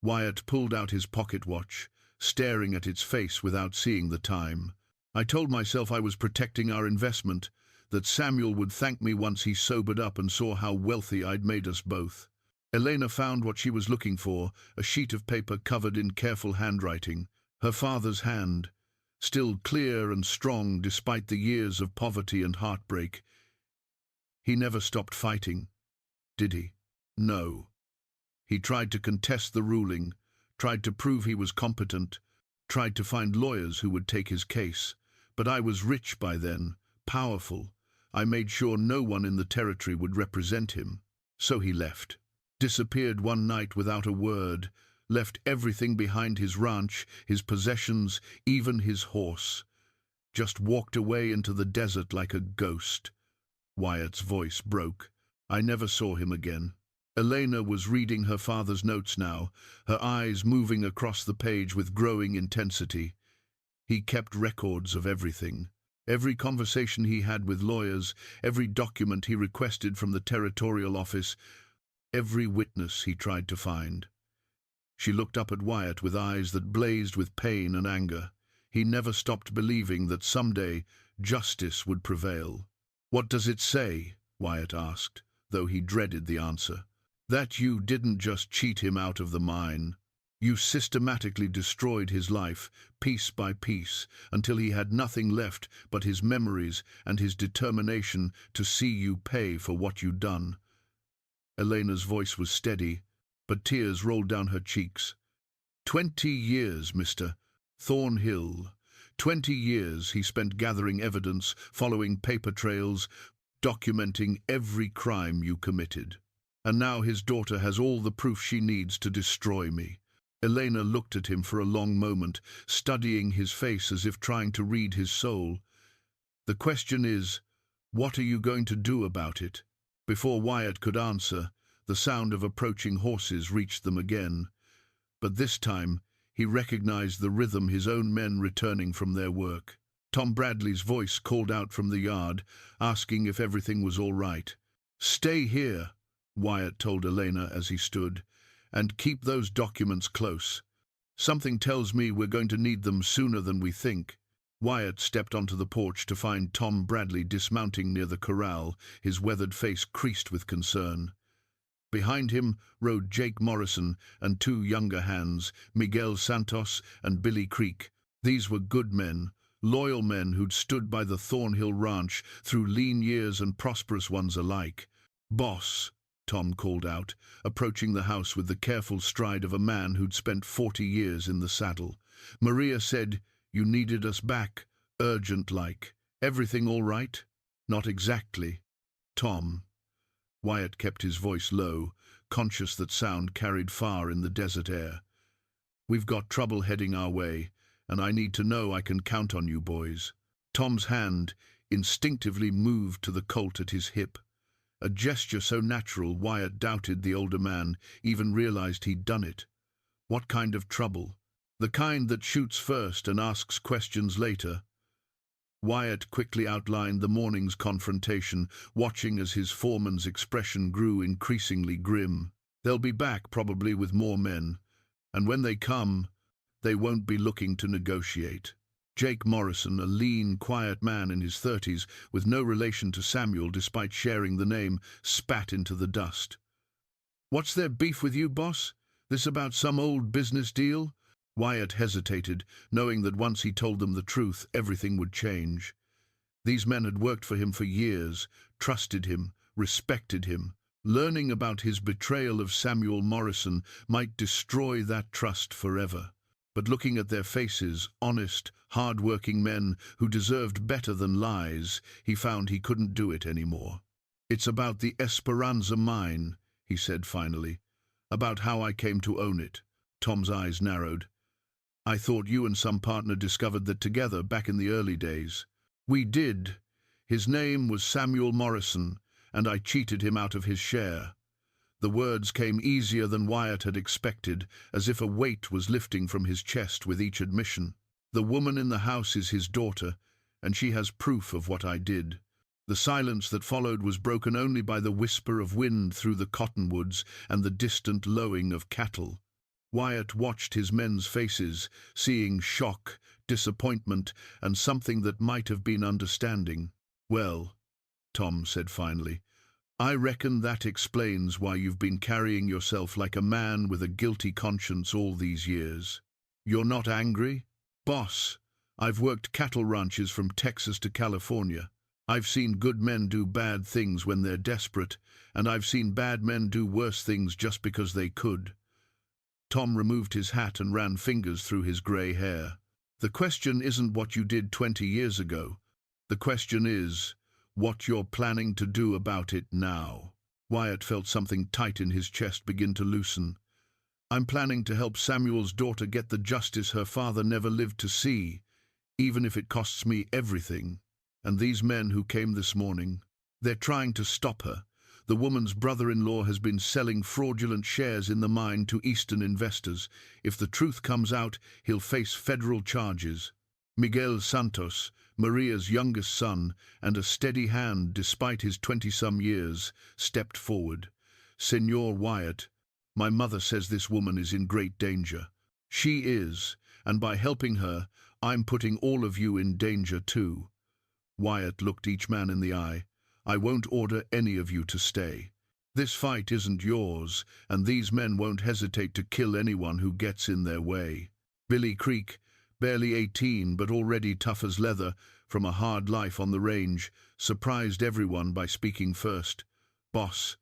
A: Wyatt pulled out his pocket watch, staring at its face without seeing the time. I told myself I was protecting our investment, that Samuel would thank me once he sobered up and saw how wealthy I'd made us both. Elena found what she was looking for, a sheet of paper covered in careful handwriting, her father's hand, still clear and strong despite the years of poverty and heartbreak. He never stopped fighting, did he? No. He tried to contest the ruling, tried to prove he was competent, tried to find lawyers who would take his case. But I was rich by then, powerful. I made sure no one in the territory would represent him. So he left. Disappeared one night without a word, left everything behind, his ranch, his possessions, even his horse. Just walked away into the desert like a ghost. Wyatt's voice broke. I never saw him again. Elena was reading her father's notes now, her eyes moving across the page with growing intensity. He kept records of everything. Every conversation he had with lawyers, every document he requested from the territorial office, every witness he tried to find. She looked up at Wyatt with eyes that blazed with pain and anger. He never stopped believing that someday justice would prevail. "What does it say?" Wyatt asked, though he dreaded the answer. "That you didn't just cheat him out of the mine. You systematically destroyed his life, piece by piece, until he had nothing left but his memories and his determination to see you pay for what you'd done." Elena's voice was steady, but tears rolled down her cheeks. 20 years, Mr. Thornhill. 20 years he spent gathering evidence, following paper trails, documenting every crime you committed. And now his daughter has all the proof she needs to destroy me. Elena looked at him for a long moment, studying his face as if trying to read his soul. "The question is, what are you going to do about it?" Before Wyatt could answer, the sound of approaching horses reached them again. But this time, he recognized the rhythm, his own men returning from their work. Tom Bradley's voice called out from the yard, asking if everything was all right. "Stay here," Wyatt told Elena as he stood, "and keep those documents close. Something tells me we're going to need them sooner than we think." Wyatt stepped onto the porch to find Tom Bradley dismounting near the corral, his weathered face creased with concern. Behind him rode Jake Morrison and two younger hands, Miguel Santos and Billy Creek. These were good men, loyal men who'd stood by the Thornhill Ranch through lean years and prosperous ones alike. "Boss," Tom called out, approaching the house with the careful stride of a man who'd spent 40 years in the saddle. "Maria said you needed us back, urgent-like. Everything all right?" "Not exactly, Tom." Wyatt kept his voice low, conscious that sound carried far in the desert air. "We've got trouble heading our way, and I need to know I can count on you boys." Tom's hand instinctively moved to the Colt at his hip. A gesture so natural, Wyatt doubted the older man even realized he'd done it. What kind of trouble? The kind that shoots first and asks questions later. Wyatt quickly outlined the morning's confrontation, watching as his foreman's expression grew increasingly grim. "They'll be back, probably with more men, and when they come, they won't be looking to negotiate." Jake Morrison, a lean, quiet man in his 30s, with no relation to Samuel despite sharing the name, spat into the dust. "What's their beef with you, boss? This about some old business deal?" Wyatt hesitated, knowing that once he told them the truth, everything would change. These men had worked for him for years, trusted him, respected him. Learning about his betrayal of Samuel Morrison might destroy that trust forever. But looking at their faces, honest, hard-working men who deserved better than lies, he found he couldn't do it anymore. "It's about the Esperanza mine," he said finally. "About how I came to own it." Tom's eyes narrowed. "I thought you and some partner discovered that together back in the early days." "We did. His name was Samuel Morrison, and I cheated him out of his share." The words came easier than Wyatt had expected, as if a weight was lifting from his chest with each admission. "The woman in the house is his daughter, and she has proof of what I did." The silence that followed was broken only by the whisper of wind through the cottonwoods and the distant lowing of cattle. Wyatt watched his men's faces, seeing shock, disappointment, and something that might have been understanding. "Well," Tom said finally, "I reckon that explains why you've been carrying yourself like a man with a guilty conscience all these years. You're not angry? Boss, I've worked cattle ranches from Texas to California. I've seen good men do bad things when they're desperate, and I've seen bad men do worse things just because they could." Tom removed his hat and ran fingers through his grey hair. "The question isn't what you did 20 years ago. The question is what you're planning to do about it now." Wyatt felt something tight in his chest begin to loosen. "I'm planning to help Samuel's daughter get the justice her father never lived to see, even if it costs me everything. And these men who came this morning, they're trying to stop her. The woman's brother-in-law has been selling fraudulent shares in the mine to Eastern investors. If the truth comes out, he'll face federal charges." Miguel Santos, Maria's youngest son, and a steady hand despite his 20-some years, stepped forward. "Senor Wyatt, my mother says this woman is in great danger." "She is, and by helping her, I'm putting all of you in danger too." Wyatt looked each man in the eye. "I won't order any of you to stay. This fight isn't yours, and these men won't hesitate to kill anyone who gets in their way." Billy Creek, barely 18 but already tough as leather from a hard life on the range, surprised everyone by speaking first. "Boss,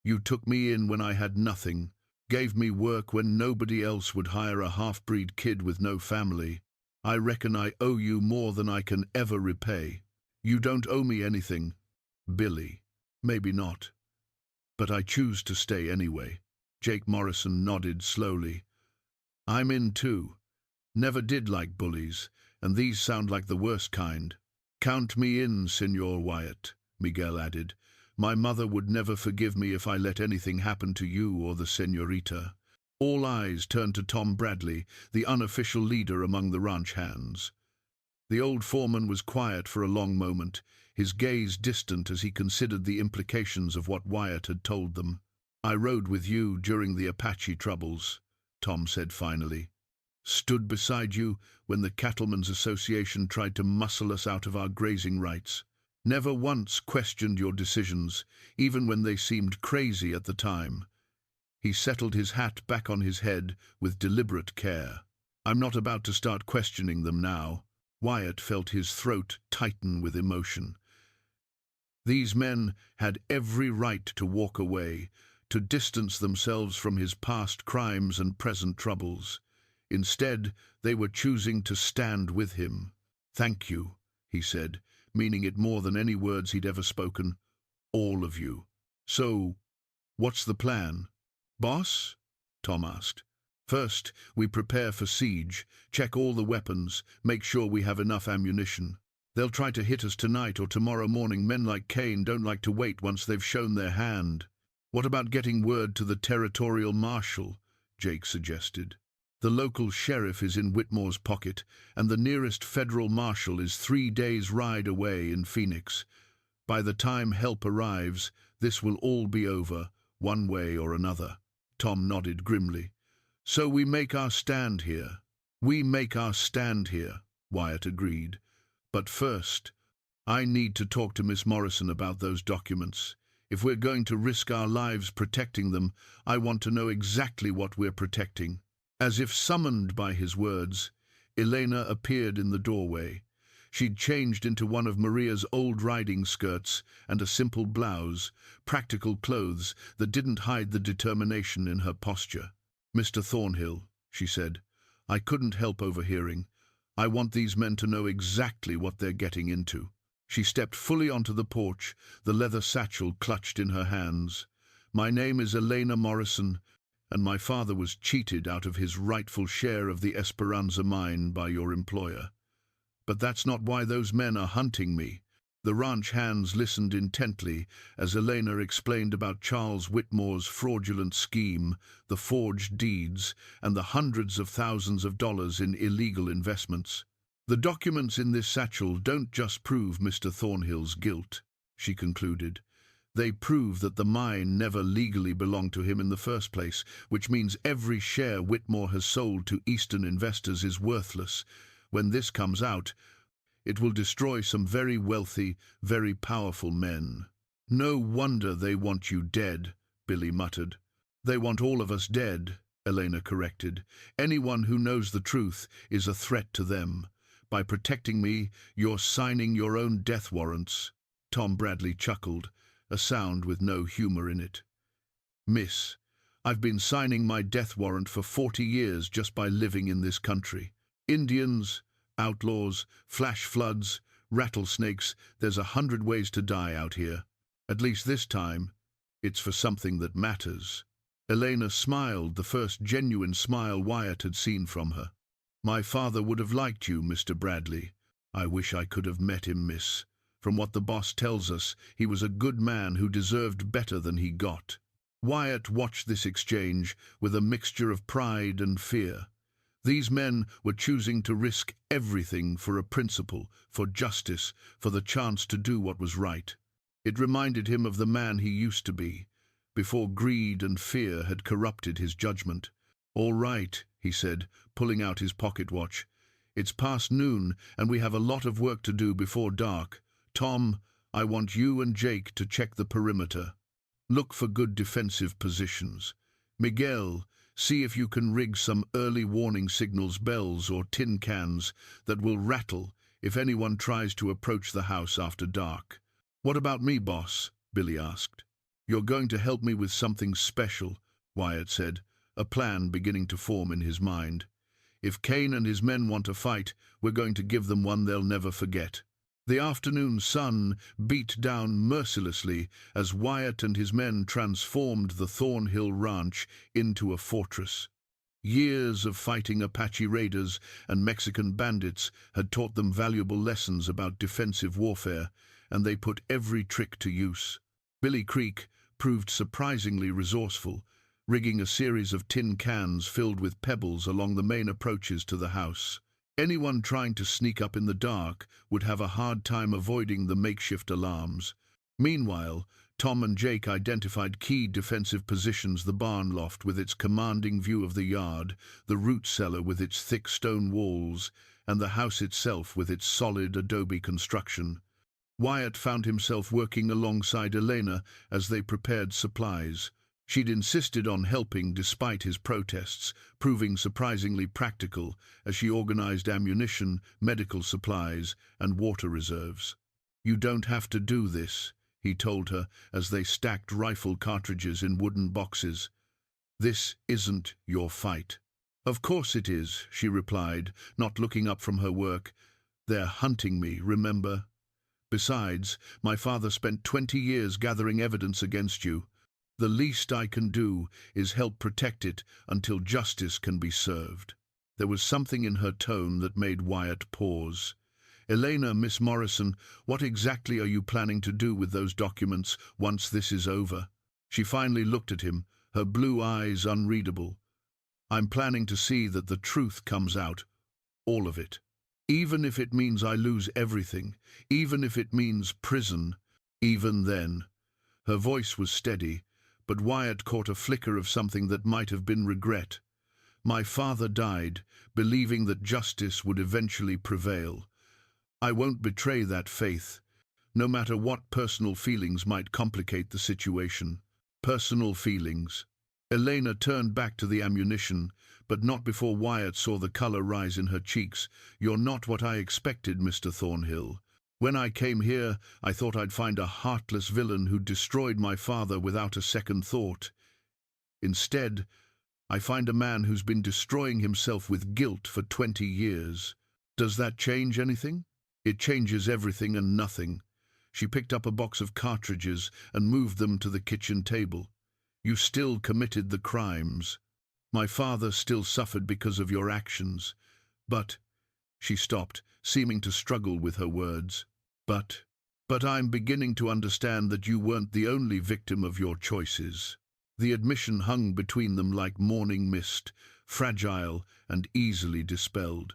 A: you took me in when I had nothing, gave me work when nobody else would hire a half-breed kid with no family. I reckon I owe you more than I can ever repay." "You don't owe me anything, Billy." "Maybe not, but I choose to stay anyway." Jake Morrison nodded slowly. "I'm in too. Never did like bullies, and these sound like the worst kind." "Count me in, Senor Wyatt," Miguel added. "My mother would never forgive me if I let anything happen to you or the señorita." All eyes turned to Tom Bradley, the unofficial leader among the ranch hands. The old foreman was quiet for a long moment, his gaze distant as he considered the implications of what Wyatt had told them. "I rode with you during the Apache troubles," Tom said finally. "Stood beside you when the Cattlemen's Association tried to muscle us out of our grazing rights. Never once questioned your decisions, even when they seemed crazy at the time." He settled his hat back on his head with deliberate care. "I'm not about to start questioning them now." Wyatt felt his throat tighten with emotion. These men had every right to walk away, to distance themselves from his past crimes and present troubles. Instead, they were choosing to stand with him. "Thank you," he said, meaning it more than any words he'd ever spoken. "All of you." "So, what's the plan?" "Boss?" Tom asked. "First, we prepare for siege, check all the weapons, make sure we have enough ammunition. They'll try to hit us tonight or tomorrow morning. Men like Kane don't like to wait once they've shown their hand." "What about getting word to the territorial marshal?" Jake suggested. "The local sheriff is in Whitmore's pocket, and the nearest federal marshal is 3 days' ride away in Phoenix. By the time help arrives, this will all be over, one way or another." Tom nodded grimly. "So we make our stand here." "We make our stand here," Wyatt agreed. "But first, I need to talk to Miss Morrison about those documents. If we're going to risk our lives protecting them, I want to know exactly what we're protecting." As if summoned by his words, Elena appeared in the doorway. She'd changed into one of Maria's old riding skirts and a simple blouse, practical clothes that didn't hide the determination in her posture. "Mr. Thornhill," she said, I couldn't help overhearing. I want these men to know exactly what they're getting into. She stepped fully onto the porch, the leather satchel clutched in her hands. My name is Elena Morrison, and my father was cheated out of his rightful share of the Esperanza mine by your employer. But that's not why those men are hunting me. The ranch hands listened intently as Elena explained about Charles Whitmore's fraudulent scheme, the forged deeds, and the hundreds of thousands of dollars in illegal investments. The documents in this satchel don't just prove Mr. Thornhill's guilt, she concluded. They prove that the mine never legally belonged to him in the first place, which means every share Whitmore has sold to Eastern investors is worthless. When this comes out, it will destroy some very wealthy, very powerful men. No wonder they want you dead, Billy muttered. They want all of us dead, Elena corrected. Anyone who knows the truth is a threat to them. By protecting me, you're signing your own death warrants. Tom Bradley chuckled, a sound with no humor in it. Miss, I've been signing my death warrant for 40 years just by living in this country. Indians, outlaws, flash floods, rattlesnakes, there's 100 ways to die out here. At least this time, it's for something that matters. Elena smiled, the first genuine smile Wyatt had seen from her. My father would have liked you, Mr. Bradley. I wish I could have met him, miss. From what the boss tells us, he was a good man who deserved better than he got. Wyatt watched this exchange with a mixture of pride and fear. These men were choosing to risk everything for a principle, for justice, for the chance to do what was right. It reminded him of the man he used to be, before greed and fear had corrupted his judgment. All right, he said, pulling out his pocket watch. It's past noon, and we have a lot of work to do before dark. Tom, I want you and Jake to check the perimeter. Look for good defensive positions. Miguel, see if you can rig some early warning signals, bells or tin cans that will rattle if anyone tries to approach the house after dark. What about me, boss? Billy asked. You're going to help me with something special, Wyatt said, a plan beginning to form in his mind. If Kane and his men want to fight, we're going to give them one they'll never forget. The afternoon sun beat down mercilessly as Wyatt and his men transformed the Thornhill Ranch into a fortress. Years of fighting Apache raiders and Mexican bandits had taught them valuable lessons about defensive warfare, and they put every trick to use. Billy Creek proved surprisingly resourceful, rigging a series of tin cans filled with pebbles along the main approaches to the house. Anyone trying to sneak up in the dark would have a hard time avoiding the makeshift alarms. Meanwhile, Tom and Jake identified key defensive positions: the barn loft with its commanding view of the yard, the root cellar with its thick stone walls, and the house itself with its solid adobe construction. Wyatt found himself working alongside Elena as they prepared supplies. She'd insisted on helping despite his protests, proving surprisingly practical as she organized ammunition, medical supplies, and water reserves. You don't have to do this, he told her as they stacked rifle cartridges in wooden boxes. This isn't your fight. Of course it is, she replied, not looking up from her work. They're hunting me, remember? Besides, my father spent 20 years gathering evidence against you. The least I can do is help protect it until justice can be served. There was something in her tone that made Wyatt pause. Elena, Miss Morrison, what exactly are you planning to do with those documents once this is over? She finally looked at him, her blue eyes unreadable. I'm planning to see that the truth comes out, all of it. Even if it means I lose everything, even if it means prison, even then. Her voice was steady, but Wyatt caught a flicker of something that might have been regret. My father died, believing that justice would eventually prevail. I won't betray that faith, no matter what personal feelings might complicate the situation. Personal feelings. Elena turned back to the ammunition, but not before Wyatt saw the color rise in her cheeks. You're not what I expected, Mr. Thornhill. When I came here, I thought I'd find a heartless villain who destroyed my father without a second thought. Instead, I find a man who's been destroying himself with guilt for 20 years. Does that change anything? It changes everything and nothing. She picked up a box of cartridges and moved them to the kitchen table. You still committed the crimes. My father still suffered because of your actions. But, she stopped, seeming to struggle with her words. But I'm beginning to understand that you weren't the only victim of your choices. The admission hung between them like morning mist, fragile and easily dispelled.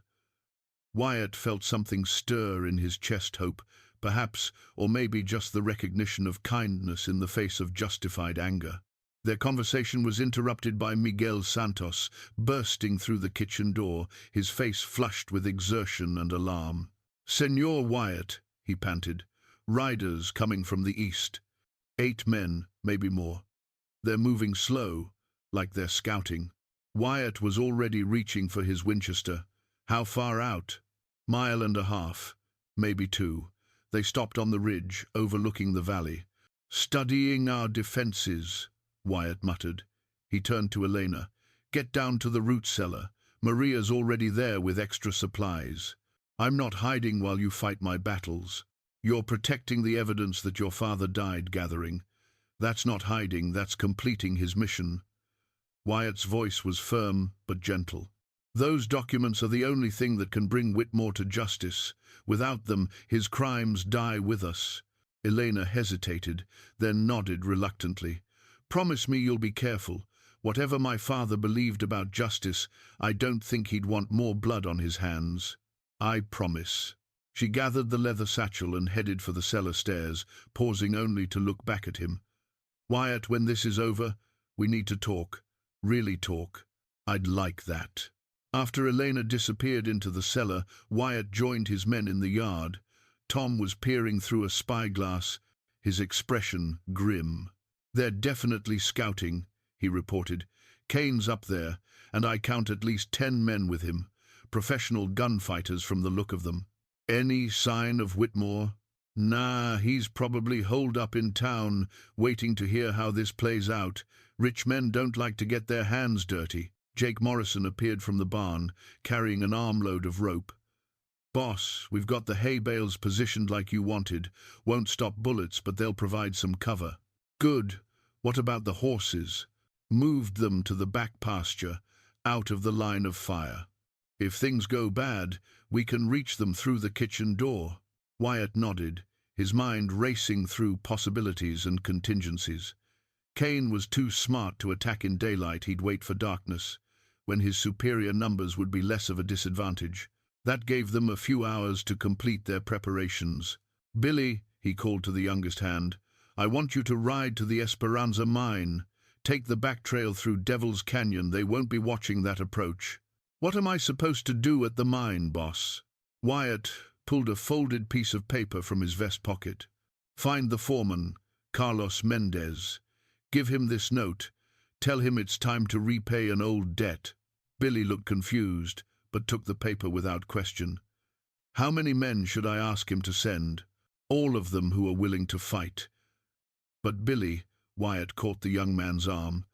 A: Wyatt felt something stir in his chest, hope, perhaps, or maybe just the recognition of kindness in the face of justified anger. Their conversation was interrupted by Miguel Santos, bursting through the kitchen door, his face flushed with exertion and alarm. "Senor Wyatt," he panted, "riders coming from the east. 8 men, maybe more. They're moving slow, like they're scouting." Wyatt was already reaching for his Winchester. "How far out?" "Mile and a half, maybe 2. They stopped on the ridge, overlooking the valley. "Studying our defenses," Wyatt muttered. He turned to Elena. "Get down to the root cellar. Maria's already there with extra supplies. I'm not hiding while you fight my battles. You're protecting the evidence that your father died gathering. That's not hiding, that's completing his mission." Wyatt's voice was firm but gentle. "Those documents are the only thing that can bring Whitmore to justice. Without them, his crimes die with us." Elena hesitated, then nodded reluctantly. "Promise me you'll be careful. Whatever my father believed about justice, I don't think he'd want more blood on his hands." "I promise." She gathered the leather satchel and headed for the cellar stairs, pausing only to look back at him. "Wyatt, when this is over, we need to talk. Really talk. I'd like that." After Elena disappeared into the cellar, Wyatt joined his men in the yard. Tom was peering through a spyglass, his expression grim. "They're definitely scouting," he reported. "Kane's up there, and I count at least 10 men with him. Professional gunfighters from the look of them." "Any sign of Whitmore?" "Nah, he's probably holed up in town, waiting to hear how this plays out. Rich men don't like to get their hands dirty." Jake Morrison appeared from the barn, carrying an armload of rope. "Boss, we've got the hay bales positioned like you wanted. Won't stop bullets, but they'll provide some cover." "Good. What about the horses?" "Moved them to the back pasture, out of the line of fire. If things go bad, we can reach them through the kitchen door." Wyatt nodded, his mind racing through possibilities and contingencies. Kane was too smart to attack in daylight. He'd wait for darkness, when his superior numbers would be less of a disadvantage. That gave them a few hours to complete their preparations. "Billy," he called to the youngest hand, "I want you to ride to the Esperanza mine. Take the back trail through Devil's Canyon. They won't be watching that approach." "What am I supposed to do at the mine, boss?" Wyatt pulled a folded piece of paper from his vest pocket. "Find the foreman, Carlos Mendez. Give him this note. Tell him it's time to repay an old debt." Billy looked confused, but took the paper without question. "How many men should I ask him to send?" "All of them who are willing to fight." "But Billy," Wyatt caught the young man's arm,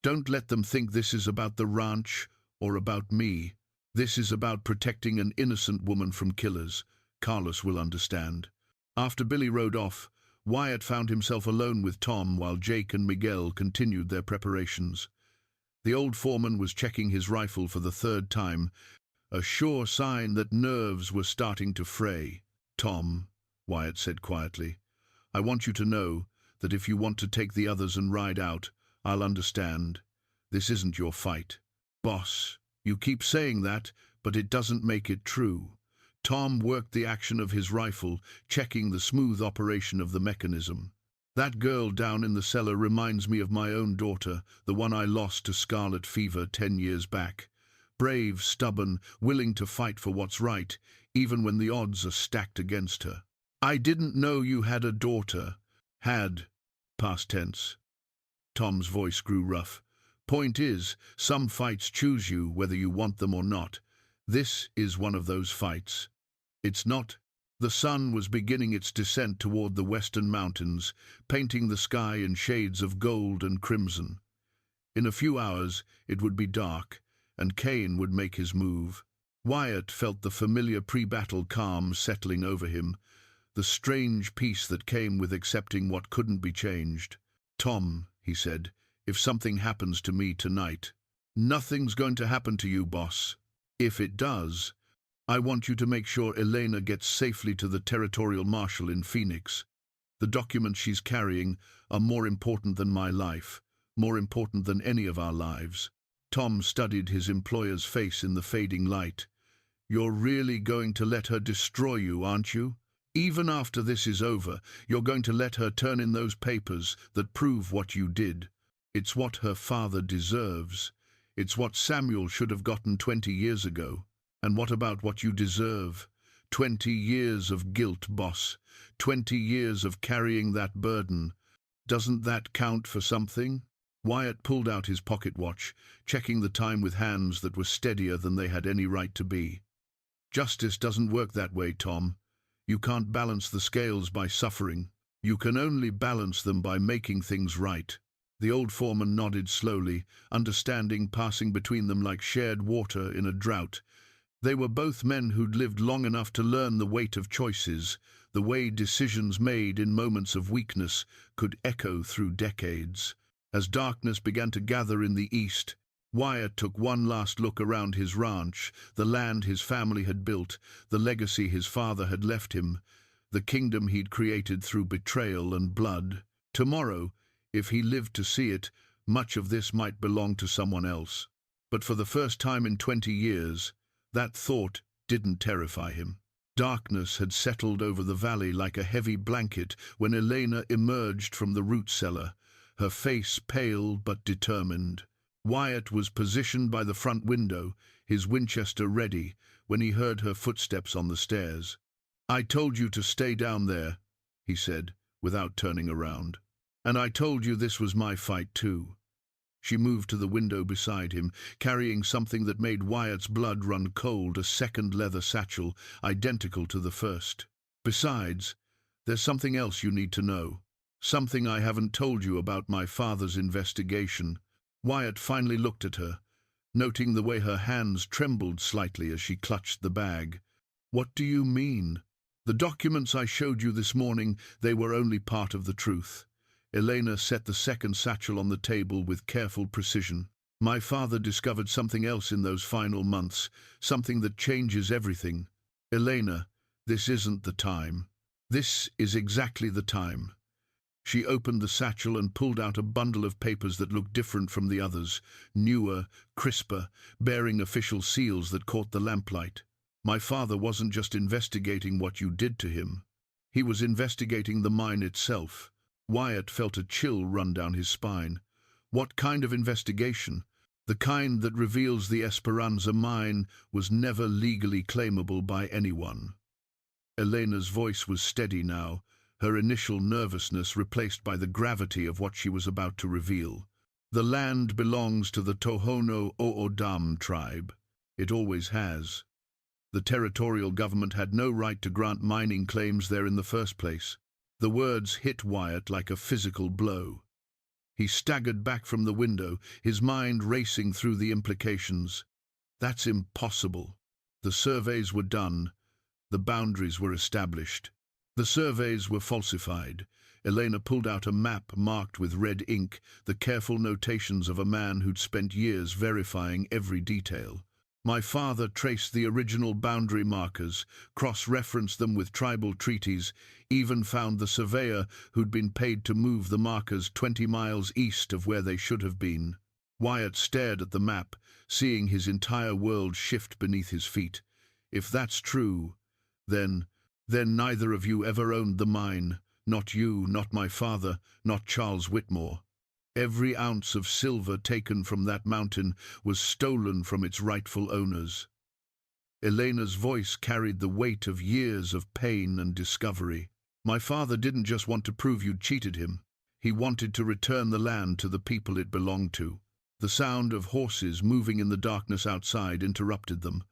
A: "don't let them think this is about the ranch or about me. This is about protecting an innocent woman from killers. Carlos will understand." After Billy rode off, Wyatt found himself alone with Tom while Jake and Miguel continued their preparations. The old foreman was checking his rifle for the 3rd time, a sure sign that nerves were starting to fray. "Tom," Wyatt said quietly, "I want you to know that if you want to take the others and ride out, I'll understand. This isn't your fight." "Boss, you keep saying that, but it doesn't make it true." Tom worked the action of his rifle, checking the smooth operation of the mechanism. "That girl down in the cellar reminds me of my own daughter, the one I lost to scarlet fever 10 years back. Brave, stubborn, willing to fight for what's right, even when the odds are stacked against her." "I didn't know you had a daughter." "Had, past tense." Tom's voice grew rough. "Point is, some fights choose you whether you want them or not. This is one of those fights." "It's not." The sun was beginning its descent toward the western mountains, painting the sky in shades of gold and crimson. In a few hours it would be dark, and Kane would make his move. Wyatt felt the familiar pre-battle calm settling over him, the strange peace that came with accepting what couldn't be changed. "Tom," he said, "if something happens to me tonight—" "Nothing's going to happen to you, boss. If it does, I want you to make sure Elena gets safely to the territorial marshal in Phoenix. The documents she's carrying are more important than my life, more important than any of our lives." Tom studied his employer's face in the fading light. "You're really going to let her destroy you, aren't you? Even after this is over, you're going to let her turn in those papers that prove what you did. It's what her father deserves. It's what Samuel should have gotten 20 years ago. And what about what you deserve? 20 years of guilt, boss. 20 years of carrying that burden. Doesn't that count for something?" Wyatt pulled out his pocket watch, checking the time with hands that were steadier than they had any right to be. "Justice doesn't work that way, Tom. You can't balance the scales by suffering. You can only balance them by making things right." The old foreman nodded slowly, understanding passing between them like shared water in a drought. They were both men who'd lived long enough to learn the weight of choices, the way decisions made in moments of weakness could echo through decades. As darkness began to gather in the east, Wyatt took one last look around his ranch, the land his family had built, the legacy his father had left him, the kingdom he'd created through betrayal and blood. Tomorrow, if he lived to see it, much of this might belong to someone else. But for the first time in 20 years, that thought didn't terrify him. Darkness had settled over the valley like a heavy blanket when Elena emerged from the root cellar, her face pale but determined. Wyatt was positioned by the front window, his Winchester ready, when he heard her footsteps on the stairs. "I told you to stay down there," he said, without turning around. "And I told you this was my fight too." She moved to the window beside him, carrying something that made Wyatt's blood run cold, a second leather satchel, identical to the first. "Besides, there's something else you need to know. Something I haven't told you about my father's investigation." Wyatt finally looked at her, noting the way her hands trembled slightly as she clutched the bag. "What do you mean?" "The documents I showed you this morning, they were only part of the truth." Elena set the second satchel on the table with careful precision. "My father discovered something else in those final months, something that changes everything. Elena, this isn't the time. This is exactly the time." She opened the satchel and pulled out a bundle of papers that looked different from the others, newer, crisper, bearing official seals that caught the lamplight. "My father wasn't just investigating what you did to him. He was investigating the mine itself." Wyatt felt a chill run down his spine. What kind of investigation? The kind that reveals the Esperanza mine was never legally claimable by anyone. Elena's voice was steady now, her initial nervousness replaced by the gravity of what she was about to reveal. "The land belongs to the Tohono O'odham tribe. It always has. The territorial government had no right to grant mining claims there in the first place." The words hit Wyatt like a physical blow. He staggered back from the window, his mind racing through the implications. "That's impossible." The surveys were done. The boundaries were established. The surveys were falsified. Elena pulled out a map marked with red ink, the careful notations of a man who'd spent years verifying every detail. "My father traced the original boundary markers, cross-referenced them with tribal treaties, even found the surveyor who'd been paid to move the markers 20 miles east of where they should have been." Wyatt stared at the map, seeing his entire world shift beneath his feet. "If that's true, then neither of you ever owned the mine. Not you, not my father, not Charles Whitmore. Every ounce of silver taken from that mountain was stolen from its rightful owners." Elena's voice carried the weight of years of pain and discovery. "My father didn't just want to prove you'd cheated him. He wanted to return the land to the people it belonged to." The sound of horses moving in the darkness outside interrupted them.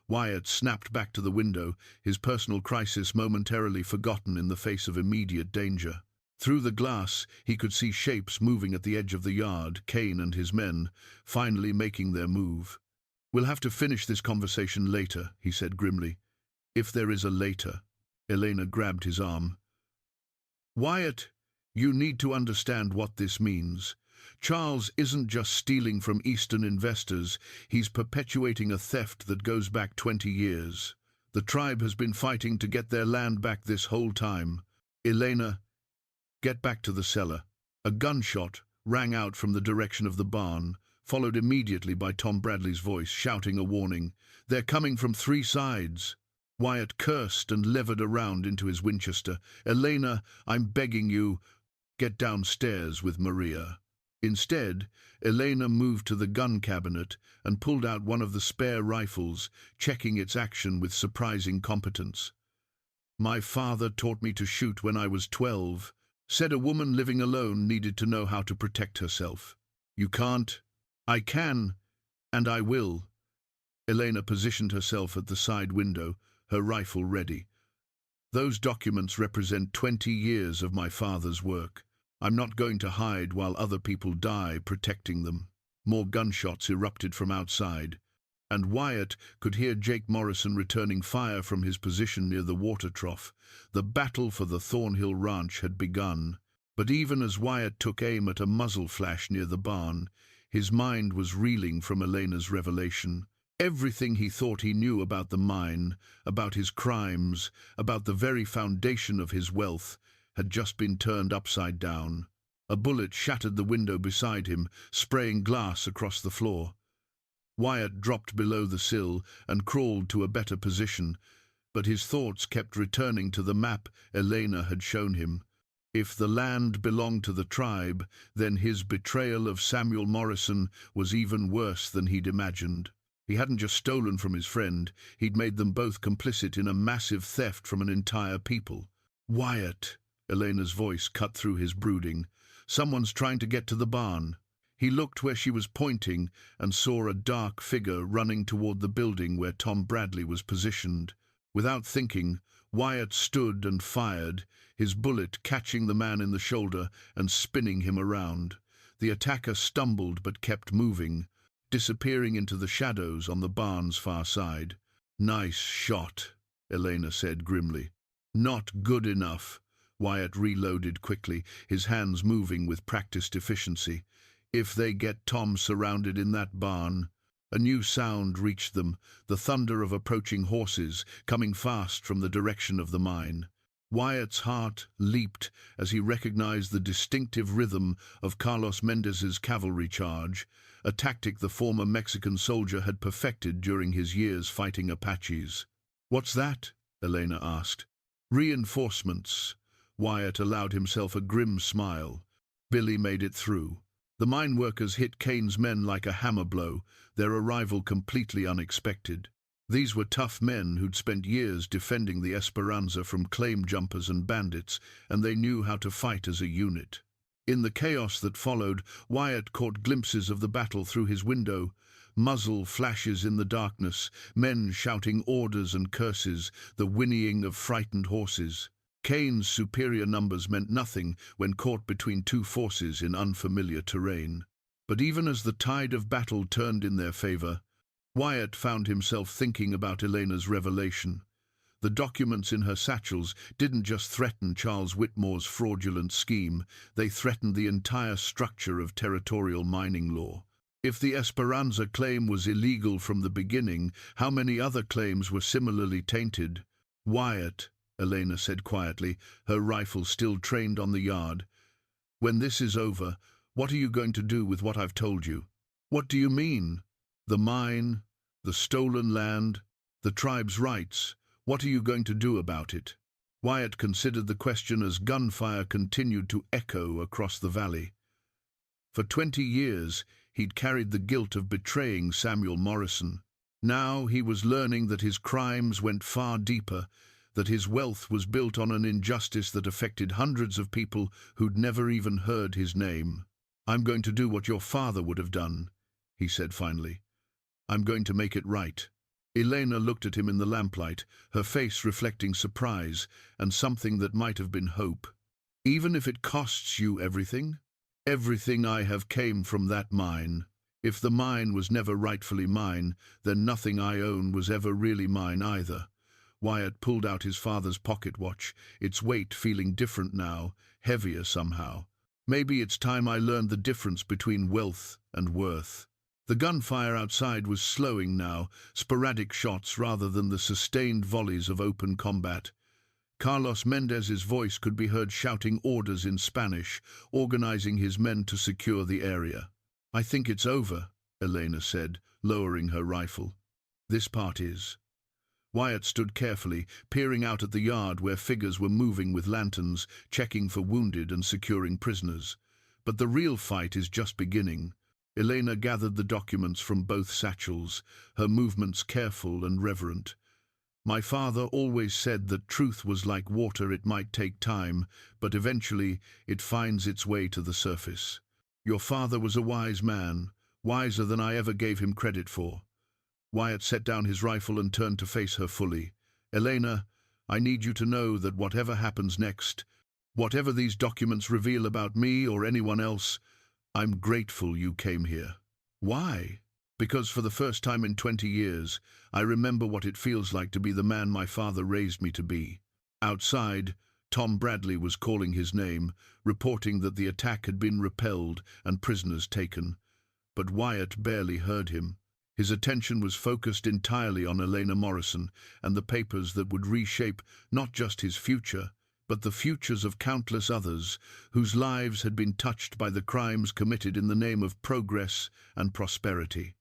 A: Wyatt snapped back to the window, his personal crisis momentarily forgotten in the face of immediate danger. Through the glass, he could see shapes moving at the edge of the yard, Kane and his men, finally making their move. "We'll have to finish this conversation later," he said grimly. "If there is a later." Elena grabbed his arm. "Wyatt, you need to understand what this means. Charles isn't just stealing from Eastern investors, he's perpetuating a theft that goes back 20 years. The tribe has been fighting to get their land back this whole time. Elena, get back to the cellar." A gunshot rang out from the direction of the barn, followed immediately by Tom Bradley's voice shouting a warning. "They're coming from 3 sides." Wyatt cursed and levered a round into his Winchester. "Elena, I'm begging you, get downstairs with Maria." Instead, Elena moved to the gun cabinet and pulled out one of the spare rifles, checking its action with surprising competence. "My father taught me to shoot when I was 12. Said a woman living alone needed to know how to protect herself. You can't?" "I can, and I will." Elena positioned herself at the side window, her rifle ready. "Those documents represent 20 years of my father's work. I'm not going to hide while other people die protecting them." More gunshots erupted from outside, and Wyatt could hear Jake Morrison returning fire from his position near the water trough. The battle for the Thornhill ranch had begun. But even as Wyatt took aim at a muzzle flash near the barn, his mind was reeling from Elena's revelation. Everything he thought he knew about the mine, about his crimes, about the very foundation of his wealth, had just been turned upside down. A bullet shattered the window beside him, spraying glass across the floor. Wyatt dropped below the sill and crawled to a better position, but his thoughts kept returning to the map Elena had shown him. If the land belonged to the tribe, then his betrayal of Samuel Morrison was even worse than he'd imagined. He hadn't just stolen from his friend, he'd made them both complicit in a massive theft from an entire people. "Wyatt," Elena's voice cut through his brooding, "someone's trying to get to the barn." He looked where she was pointing and saw a dark figure running toward the building where Tom Bradley was positioned. Without thinking, Wyatt stood and fired, his bullet catching the man in the shoulder and spinning him around. The attacker stumbled but kept moving, disappearing into the shadows on the barn's far side. "Nice shot," Elena said grimly. "Not good enough." Wyatt reloaded quickly, his hands moving with practiced efficiency. "If they get Tom surrounded in that barn." A new sound reached them, the thunder of approaching horses, coming fast from the direction of the mine. Wyatt's heart leaped as he recognized the distinctive rhythm of Carlos Mendez's cavalry charge, a tactic the former Mexican soldier had perfected during his years fighting Apaches. "What's that?" Elena asked. "Reinforcements." Wyatt allowed himself a grim smile. Billy made it through. The mine workers hit Kane's men like a hammer blow, their arrival completely unexpected. These were tough men who'd spent years defending the Esperanza from claim jumpers and bandits, and they knew how to fight as a unit. In the chaos that followed, Wyatt caught glimpses of the battle through his window. Muzzle flashes in the darkness, men shouting orders and curses, the whinnying of frightened horses. Kane's superior numbers meant nothing when caught between 2 forces in unfamiliar terrain. But even as the tide of battle turned in their favor, Wyatt found himself thinking about Elena's revelation. The documents in her satchels didn't just threaten Charles Whitmore's fraudulent scheme, they threatened the entire structure of territorial mining law. If the Esperanza claim was illegal from the beginning, how many other claims were similarly tainted? "Wyatt," Elena said quietly, her rifle still trained on the yard, "when this is over, what are you going to do with what I've told you?" "What do you mean?" "The mine, the stolen land, the tribe's rights. What are you going to do about it?" Wyatt considered the question as gunfire continued to echo across the valley. For 20 years, he'd carried the guilt of betraying Samuel Morrison. Now he was learning that his crimes went far deeper, that his wealth was built on an injustice that affected hundreds of people who'd never even heard his name. "I'm going to do what your father would have done," he said finally. "I'm going to make it right." Elena looked at him in the lamplight, her face reflecting surprise and something that might have been hope. Even if it costs you everything? Everything I have came from that mine. If the mine was never rightfully mine, then nothing I own was ever really mine either. Wyatt pulled out his father's pocket watch, its weight feeling different now, heavier somehow. Maybe it's time I learned the difference between wealth and worth. The gunfire outside was slowing now, sporadic shots rather than the sustained volleys of open combat. Carlos Mendez's voice could be heard shouting orders in Spanish, organizing his men to secure the area. "I think it's over," Elena said, lowering her rifle. "This part is." Wyatt stood carefully, peering out at the yard where figures were moving with lanterns, checking for wounded and securing prisoners. "But the real fight is just beginning." Elena gathered the documents from both satchels, her movements careful and reverent. "My father always said that truth was like water, it might take time, but eventually it finds its way to the surface. Your father was a wise man, wiser than I ever gave him credit for." Wyatt set down his rifle and turned to face her fully. "Elena, I need you to know that whatever happens next, whatever these documents reveal about me or anyone else, I'm grateful you came here." "Why?" "Because for the first time in 20 years, I remember what it feels like to be the man my father raised me to be." Outside, Tom Bradley was calling his name, reporting that the attack had been repelled and prisoners taken. But Wyatt barely heard him. His attention was focused entirely on Elena Morrison and the papers that would reshape not just his future, but the futures of countless others whose lives had been touched by the crimes committed in the name of progress and prosperity.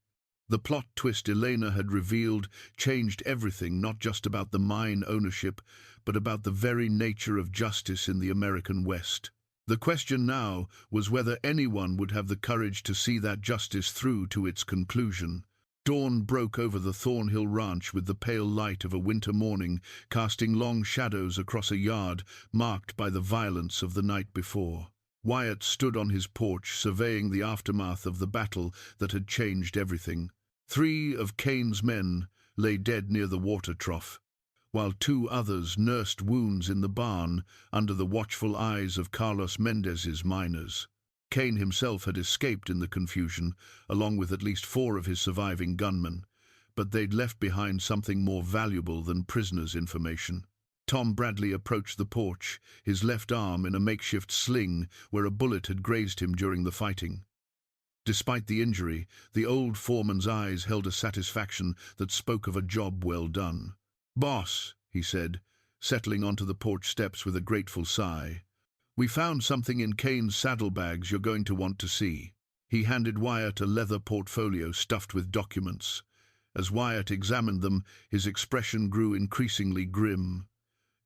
A: The plot twist Elena had revealed changed everything, not just about the mine ownership, but about the very nature of justice in the American West. The question now was whether anyone would have the courage to see that justice through to its conclusion. Dawn broke over the Thornhill ranch with the pale light of a winter morning, casting long shadows across a yard marked by the violence of the night before. Wyatt stood on his porch, surveying the aftermath of the battle that had changed everything. 3 of Kane's men lay dead near the water trough, while 2 others nursed wounds in the barn under the watchful eyes of Carlos Mendez's miners. Kane himself had escaped in the confusion, along with at least 4 of his surviving gunmen, but they'd left behind something more valuable than prisoners' information. Tom Bradley approached the porch, his left arm in a makeshift sling where a bullet had grazed him during the fighting. Despite the injury, the old foreman's eyes held a satisfaction that spoke of a job well done. "Boss," he said, settling onto the porch steps with a grateful sigh, "we found something in Kane's saddlebags you're going to want to see." He handed Wyatt a leather portfolio stuffed with documents. As Wyatt examined them, his expression grew increasingly grim.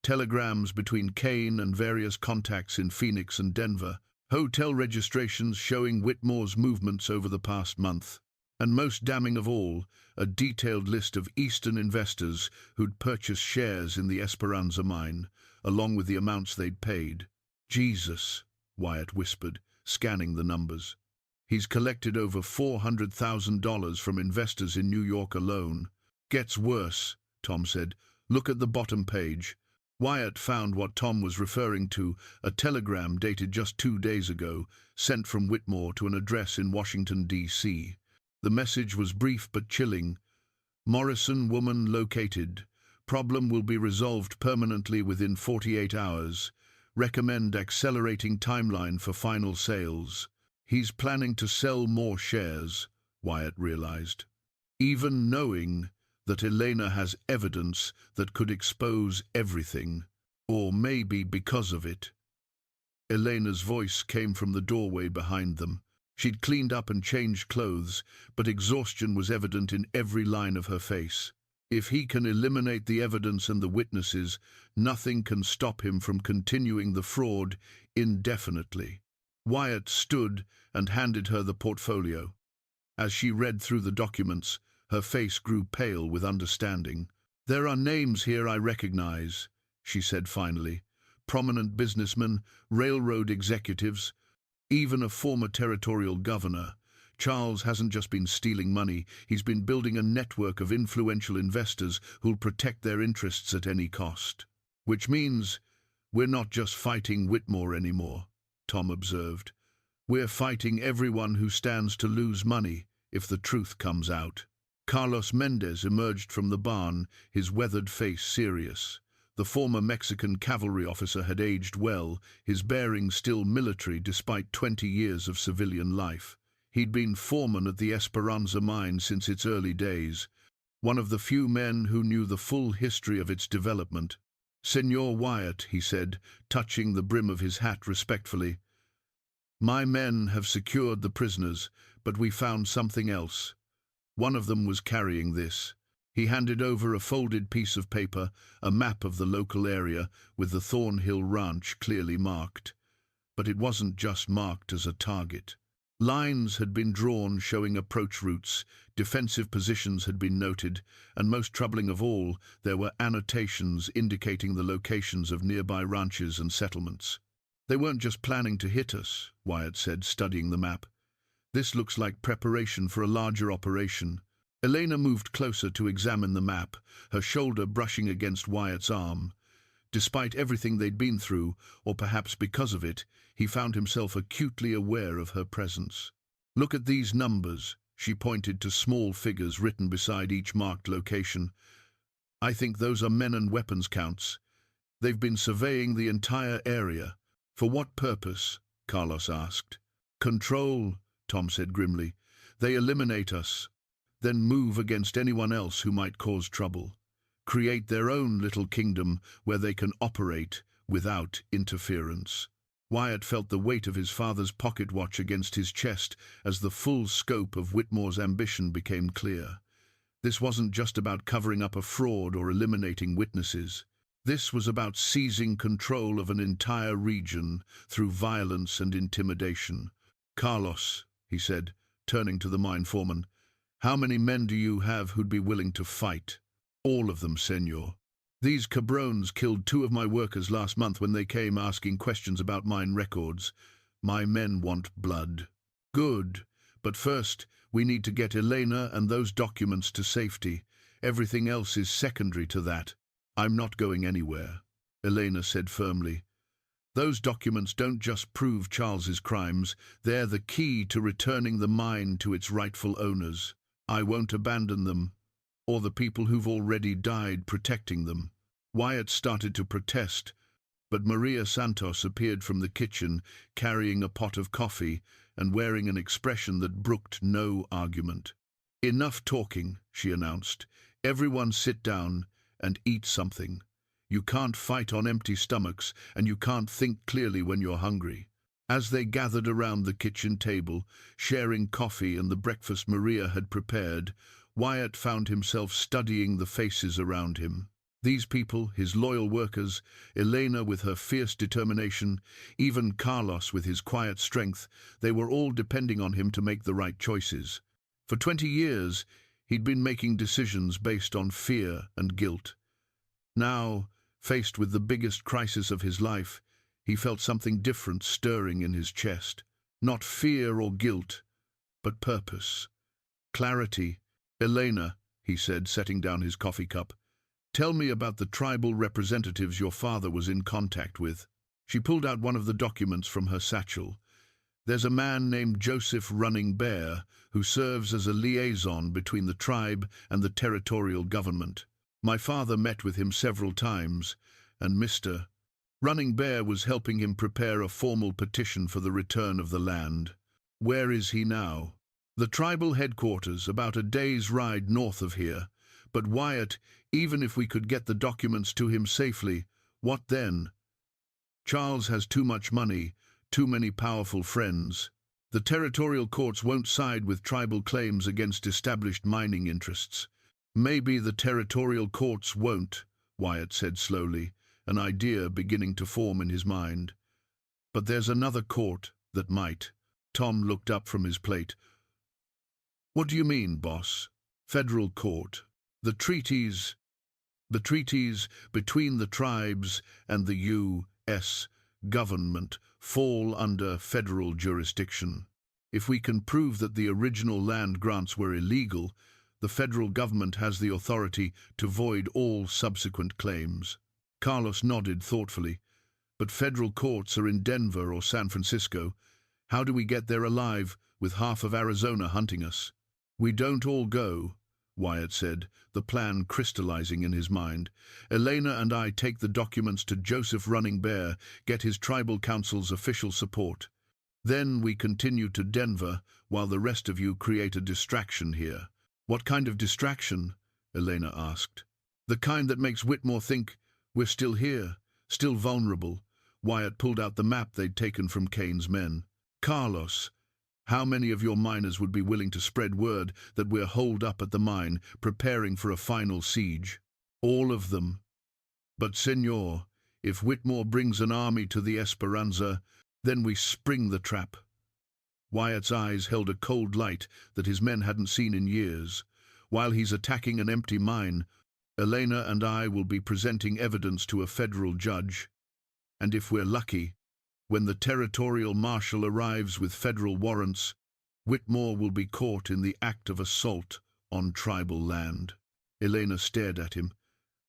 A: Telegrams between Kane and various contacts in Phoenix and Denver, hotel registrations showing Whitmore's movements over the past month, and most damning of all, a detailed list of Eastern investors who'd purchased shares in the Esperanza mine, along with the amounts they'd paid. "Jesus," Wyatt whispered, scanning the numbers. "He's collected over $400,000 from investors in New York alone." "Gets worse," Tom said. "Look at the bottom page." Wyatt found what Tom was referring to, a telegram dated just 2 days ago, sent from Whitmore to an address in Washington, D.C. The message was brief but chilling. "Morrison woman located. Problem will be resolved permanently within 48 hours. Recommend accelerating timeline for final sales." He's planning to sell more shares, Wyatt realized, even knowing that Elena has evidence that could expose everything, or maybe because of it. Elena's voice came from the doorway behind them. She'd cleaned up and changed clothes, but exhaustion was evident in every line of her face. If he can eliminate the evidence and the witnesses, nothing can stop him from continuing the fraud indefinitely. Wyatt stood and handed her the portfolio. As she read through the documents, her face grew pale with understanding. "There are names here I recognize," she said finally. "Prominent businessmen, railroad executives, even a former territorial governor. Charles hasn't just been stealing money, he's been building a network of influential investors who'll protect their interests at any cost." "Which means We're not just fighting Whitmore anymore, Tom observed. We're fighting everyone who stands to lose money if the truth comes out. Carlos Mendez emerged from the barn, his weathered face serious. The former Mexican cavalry officer had aged well, his bearing still military despite 20 years of civilian life. He'd been foreman at the Esperanza mine since its early days, one of the few men who knew the full history of its development. "Senor Wyatt," he said, touching the brim of his hat respectfully, "my men have secured the prisoners, but we found something else. One of them was carrying this." He handed over a folded piece of paper, a map of the local area, with the Thornhill ranch clearly marked. But it wasn't just marked as a target. Lines had been drawn showing approach routes, defensive positions had been noted, and most troubling of all, there were annotations indicating the locations of nearby ranches and settlements. "They weren't just planning to hit us," Wyatt said, studying the map. "This looks like preparation for a larger operation." Elena moved closer to examine the map, her shoulder brushing against Wyatt's arm. Despite everything they'd been through, or perhaps because of it, he found himself acutely aware of her presence. "Look at these numbers," she pointed to small figures written beside each marked location. "I think those are men and weapons counts. They've been surveying the entire area." "For what purpose?" Carlos asked. "Control," Tom said grimly. "They eliminate us, then move against anyone else who might cause trouble. Create their own little kingdom where they can operate without interference." Wyatt felt the weight of his father's pocket watch against his chest as the full scope of Whitmore's ambition became clear. This wasn't just about covering up a fraud or eliminating witnesses. This was about seizing control of an entire region through violence and intimidation. "Carlos," he said, turning to the mine foreman, "how many men do you have who'd be willing to fight?" "All of them, senor. These cabrones killed 2 of my workers last month when they came asking questions about mine records. My men want blood." "Good, but first we need to get Elena and those documents to safety. Everything else is secondary to that." "I'm not going anywhere," Elena said firmly. "Those documents don't just prove Charles's crimes, they're the key to returning the mine to its rightful owners. I won't abandon them, or the people who've already died protecting them." Wyatt started to protest, but Maria Santos appeared from the kitchen, carrying a pot of coffee and wearing an expression that brooked no argument. "Enough talking," she announced. "Everyone sit down and eat something. You can't fight on empty stomachs, and you can't think clearly when you're hungry." As they gathered around the kitchen table, sharing coffee and the breakfast Maria had prepared, Wyatt found himself studying the faces around him. These people, his loyal workers, Elena with her fierce determination, even Carlos with his quiet strength, they were all depending on him to make the right choices. For 20 years, he'd been making decisions based on fear and guilt. Now, faced with the biggest crisis of his life, he felt something different stirring in his chest. Not fear or guilt, but purpose. Clarity. "Elena," he said, setting down his coffee cup, "tell me about the tribal representatives your father was in contact with." She pulled out one of the documents from her satchel. "There's a man named Joseph Running Bear who serves as a liaison between the tribe and the territorial government. My father met with him several times, and Mr. Running Bear was helping him prepare a formal petition for the return of the land." "Where is he now?" "The tribal headquarters, about a day's ride north of here. But Wyatt, even if we could get the documents to him safely, what then? Charles has too much money, too many powerful friends. The territorial courts won't side with tribal claims against established mining interests." "Maybe the territorial courts won't," Wyatt said slowly, an idea beginning to form in his mind. "But there's another court that might." Tom looked up from his plate. "What do you mean, boss?" "Federal court. The treaties between the tribes and the U.S. government fall under federal jurisdiction. If we can prove that the original land grants were illegal, the federal government has the authority to void all subsequent claims." Carlos nodded thoughtfully. But federal courts are in Denver or San Francisco. How do we get there alive with half of Arizona hunting us? We don't all go, Wyatt said, the plan crystallizing in his mind. Elena and I take the documents to Joseph Running Bear, get his tribal council's official support. Then we continue to Denver, while the rest of you create a distraction here. What kind of distraction? Elena asked. The kind that makes Whitmore think we're still here, still vulnerable. Wyatt pulled out the map they'd taken from Kane's men. Carlos, how many of your miners would be willing to spread word that we're holed up at the mine, preparing for a final siege? All of them. But, Senor, if Whitmore brings an army to the Esperanza, then we spring the trap. Wyatt's eyes held a cold light that his men hadn't seen in years. While he's attacking an empty mine, Elena and I will be presenting evidence to a federal judge. And if we're lucky, when the territorial marshal arrives with federal warrants, Whitmore will be caught in the act of assault on tribal land. Elena stared at him.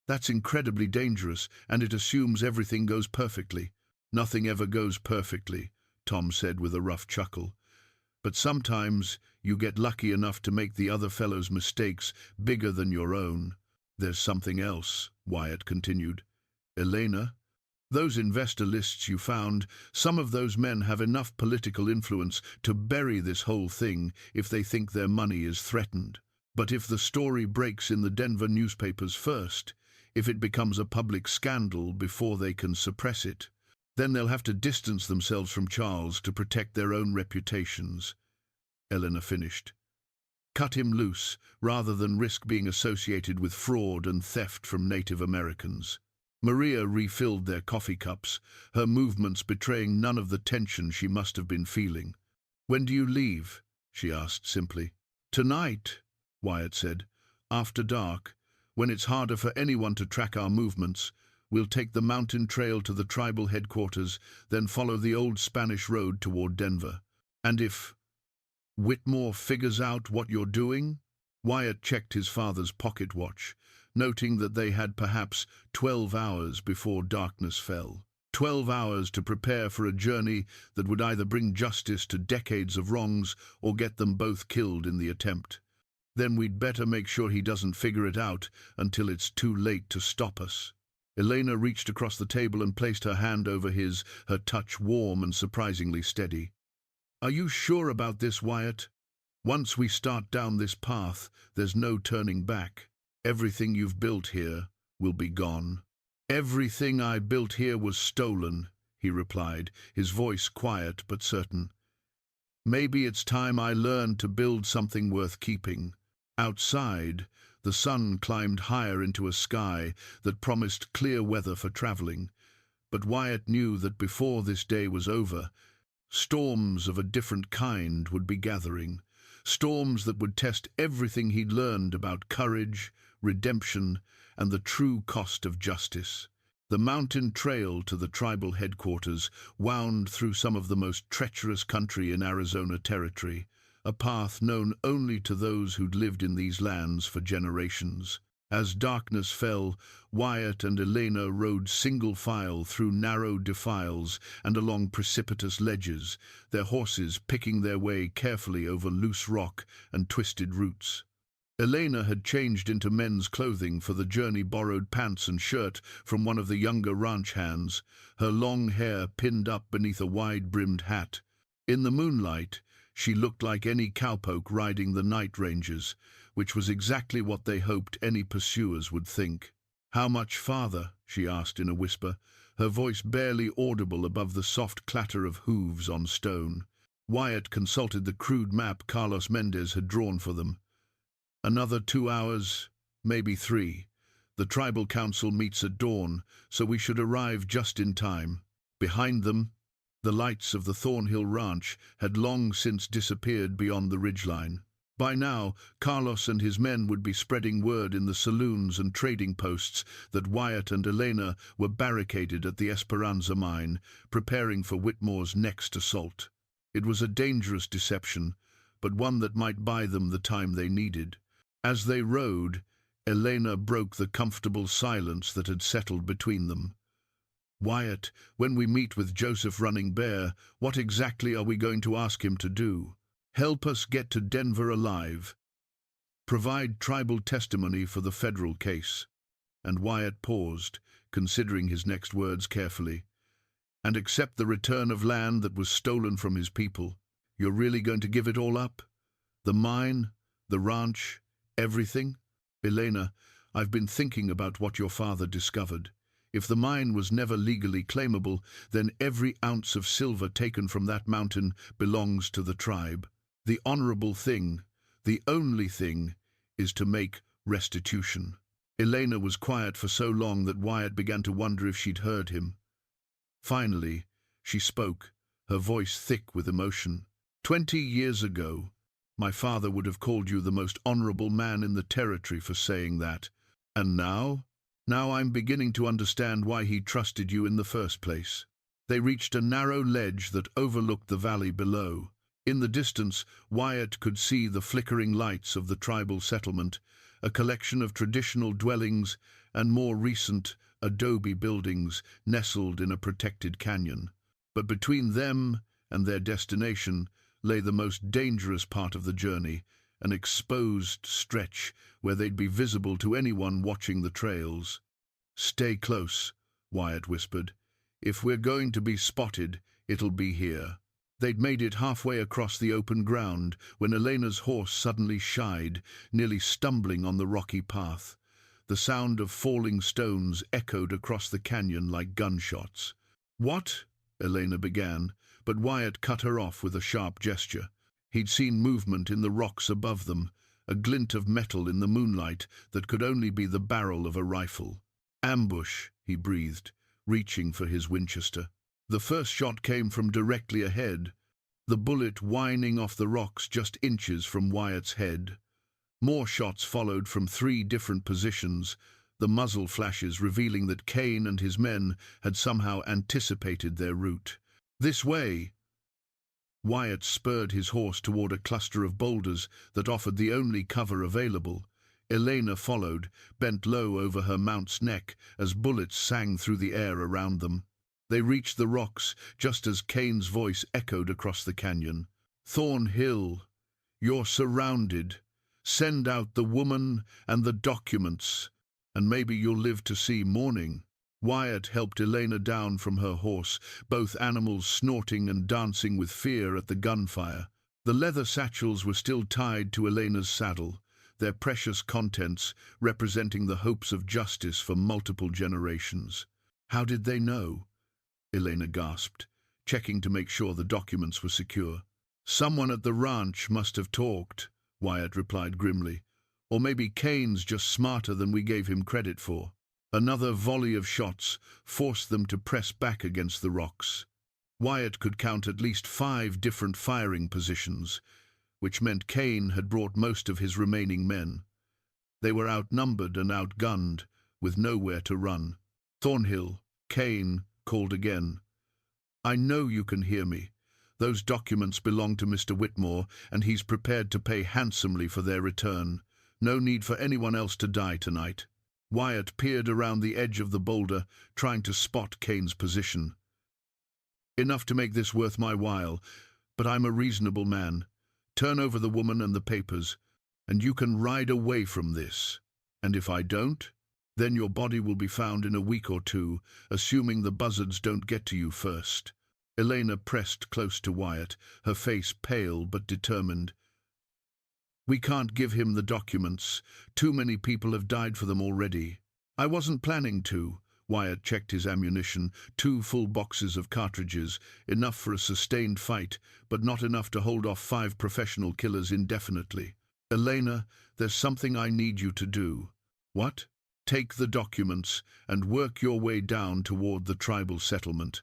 A: That's incredibly dangerous, and it assumes everything goes perfectly. Nothing ever goes perfectly, Tom said with a rough chuckle. But sometimes you get lucky enough to make the other fellow's mistakes bigger than your own. There's something else, Wyatt continued. Elena, those investor lists you found, some of those men have enough political influence to bury this whole thing if they think their money is threatened. But if the story breaks in the Denver newspapers first, if it becomes a public scandal before they can suppress it, then they'll have to distance themselves from Charles to protect their own reputations. Elena finished. Cut him loose, rather than risk being associated with fraud and theft from Native Americans. Maria refilled their coffee cups, her movements betraying none of the tension she must have been feeling. When do you leave? She asked simply. Tonight, Wyatt said. After dark, when it's harder for anyone to track our movements, we'll take the mountain trail to the tribal headquarters, then follow the old Spanish road toward Denver. And if Whitmore figures out what you're doing? Wyatt checked his father's pocket watch, noting that they had perhaps 12 hours before darkness fell. 12 hours to prepare for a journey that would either bring justice to decades of wrongs or get them both killed in the attempt. Then we'd better make sure he doesn't figure it out until it's too late to stop us. Elena reached across the table and placed her hand over his, her touch warm and surprisingly steady. Are you sure about this, Wyatt? Once we start down this path, there's no turning back. Everything you've built here will be gone. Everything I built here was stolen, he replied, his voice quiet but certain. Maybe it's time I learned to build something worth keeping. Outside, the sun climbed higher into a sky that promised clear weather for traveling, but Wyatt knew that before this day was over, storms of a different kind would be gathering, storms that would test everything he'd learned about courage, redemption, and the true cost of justice. The mountain trail to the tribal headquarters wound through some of the most treacherous country in Arizona territory, a path known only to those who'd lived in these lands for generations. As darkness fell, Wyatt and Elena rode single file through narrow defiles and along precipitous ledges, their horses picking their way carefully over loose rock and twisted roots. Elena had changed into men's clothing for the journey, borrowed pants and shirt from one of the younger ranch hands, her long hair pinned up beneath a wide-brimmed hat. In the moonlight, she looked like any cowpoke riding the night ranges, which was exactly what they hoped any pursuers would think. How much farther? She asked in a whisper, her voice barely audible above the soft clatter of hooves on stone. Wyatt consulted the crude map Carlos Mendez had drawn for them. Another 2 hours, maybe 3. The tribal council meets at dawn, so we should arrive just in time. Behind them, the lights of the Thornhill ranch had long since disappeared beyond the ridgeline. By now, Carlos and his men would be spreading word in the saloons and trading posts that Wyatt and Elena were barricaded at the Esperanza mine, preparing for Whitmore's next assault. It was a dangerous deception, but one that might buy them the time they needed. As they rode, Elena broke the comfortable silence that had settled between them. Wyatt, when we meet with Joseph Running Bear, what exactly are we going to ask him to do? Help us get to Denver alive. Provide tribal testimony for the federal case. And Wyatt paused, considering his next words carefully. And accept the return of land that was stolen from his people. You're really going to give it all up? The mine, the ranch, everything? Elena, I've been thinking about what your father discovered. If the mine was never legally claimable, then every ounce of silver taken from that mountain belongs to the tribe. The honorable thing, the only thing, is to make restitution. Elena was quiet for so long that Wyatt began to wonder if she'd heard him. Finally, she spoke, her voice thick with emotion. 20 years ago, my father would have called you the most honorable man in the territory for saying that. And now? Now I'm beginning to understand why he trusted you in the first place. They reached a narrow ledge that overlooked the valley below. In the distance, Wyatt could see the flickering lights of the tribal settlement, a collection of traditional dwellings and more recent adobe buildings nestled in a protected canyon. But between them and their destination lay the most dangerous part of the journey, an exposed stretch where they'd be visible to anyone watching the trails. "Stay close," Wyatt whispered. "If we're going to be spotted, it'll be here." They'd made it halfway across the open ground when Elena's horse suddenly shied, nearly stumbling on the rocky path. The sound of falling stones echoed across the canyon like gunshots. "What?" Elena began, but Wyatt cut her off with a sharp gesture. He'd seen movement in the rocks above them, a glint of metal in the moonlight that could only be the barrel of a rifle. "Ambush," he breathed, reaching for his Winchester. The first shot came from directly ahead, the bullet whining off the rocks just inches from Wyatt's head. More shots followed from 3 different positions, the muzzle flashes revealing that Kane and his men had somehow anticipated their route. "This way!" Wyatt spurred his horse toward a cluster of boulders that offered the only cover available. Elena followed, bent low over her mount's neck as bullets sang through the air around them. They reached the rocks just as Kane's voice echoed across the canyon. "Thornhill, you're surrounded. Send out the woman and the documents, and maybe you'll live to see morning." Wyatt helped Elena down from her horse, both animals snorting and dancing with fear at the gunfire. The leather satchels were still tied to Elena's saddle, their precious contents representing the hopes of justice for multiple generations. "How did they know?" Elena gasped, checking to make sure the documents were secure. "Someone at the ranch must have talked," Wyatt replied grimly. "Or maybe Kane's just smarter than we gave him credit for." Another volley of shots forced them to press back against the rocks. Wyatt could count at least 5 different firing positions, which meant Kane had brought most of his remaining men. They were outnumbered and outgunned, with nowhere to run. "Thornhill," Kane called again. "I know you can hear me. Those documents belong to Mr. Whitmore, and he's prepared to pay handsomely for their return. No need for anyone else to die tonight." Wyatt peered around the edge of the boulder, trying to spot Kane's position. "Enough to make this worth my while, but I'm a reasonable man. Turn over the woman and the papers, and you can ride away from this. And if I don't, then your body will be found in a week or 2, assuming the buzzards don't get to you first." Elena pressed close to Wyatt, her face pale but determined. "We can't give him the documents. Too many people have died for them already." "I wasn't planning to." Wyatt checked his ammunition, 2 full boxes of cartridges, enough for a sustained fight, but not enough to hold off 5 professional killers indefinitely. "Elena, there's something I need you to do." "What?" "Take the documents and work your way down toward the tribal settlement.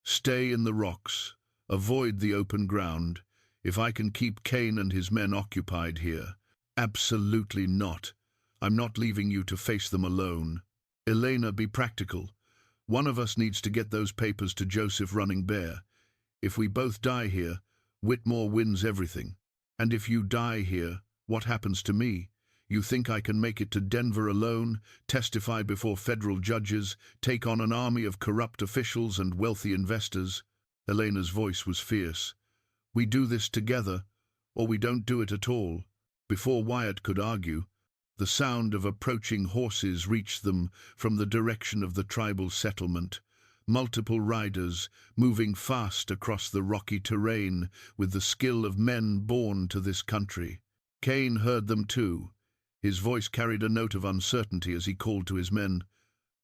A: Stay in the rocks. Avoid the open ground. If I can keep Kane and his men occupied here." "Absolutely not. I'm not leaving you to face them alone." "Elena, be practical. One of us needs to get those papers to Joseph Running Bear. If we both die here, Whitmore wins everything. And if you die here, what happens to me? You think I can make it to Denver alone, testify before federal judges, take on an army of corrupt officials and wealthy investors? Elena's voice was fierce. We do this together, or we don't do it at all. Before Wyatt could argue, the sound of approaching horses reached them from the direction of the tribal settlement. Multiple riders, moving fast across the rocky terrain with the skill of men born to this country. Kane heard them too. His voice carried a note of uncertainty as he called to his men.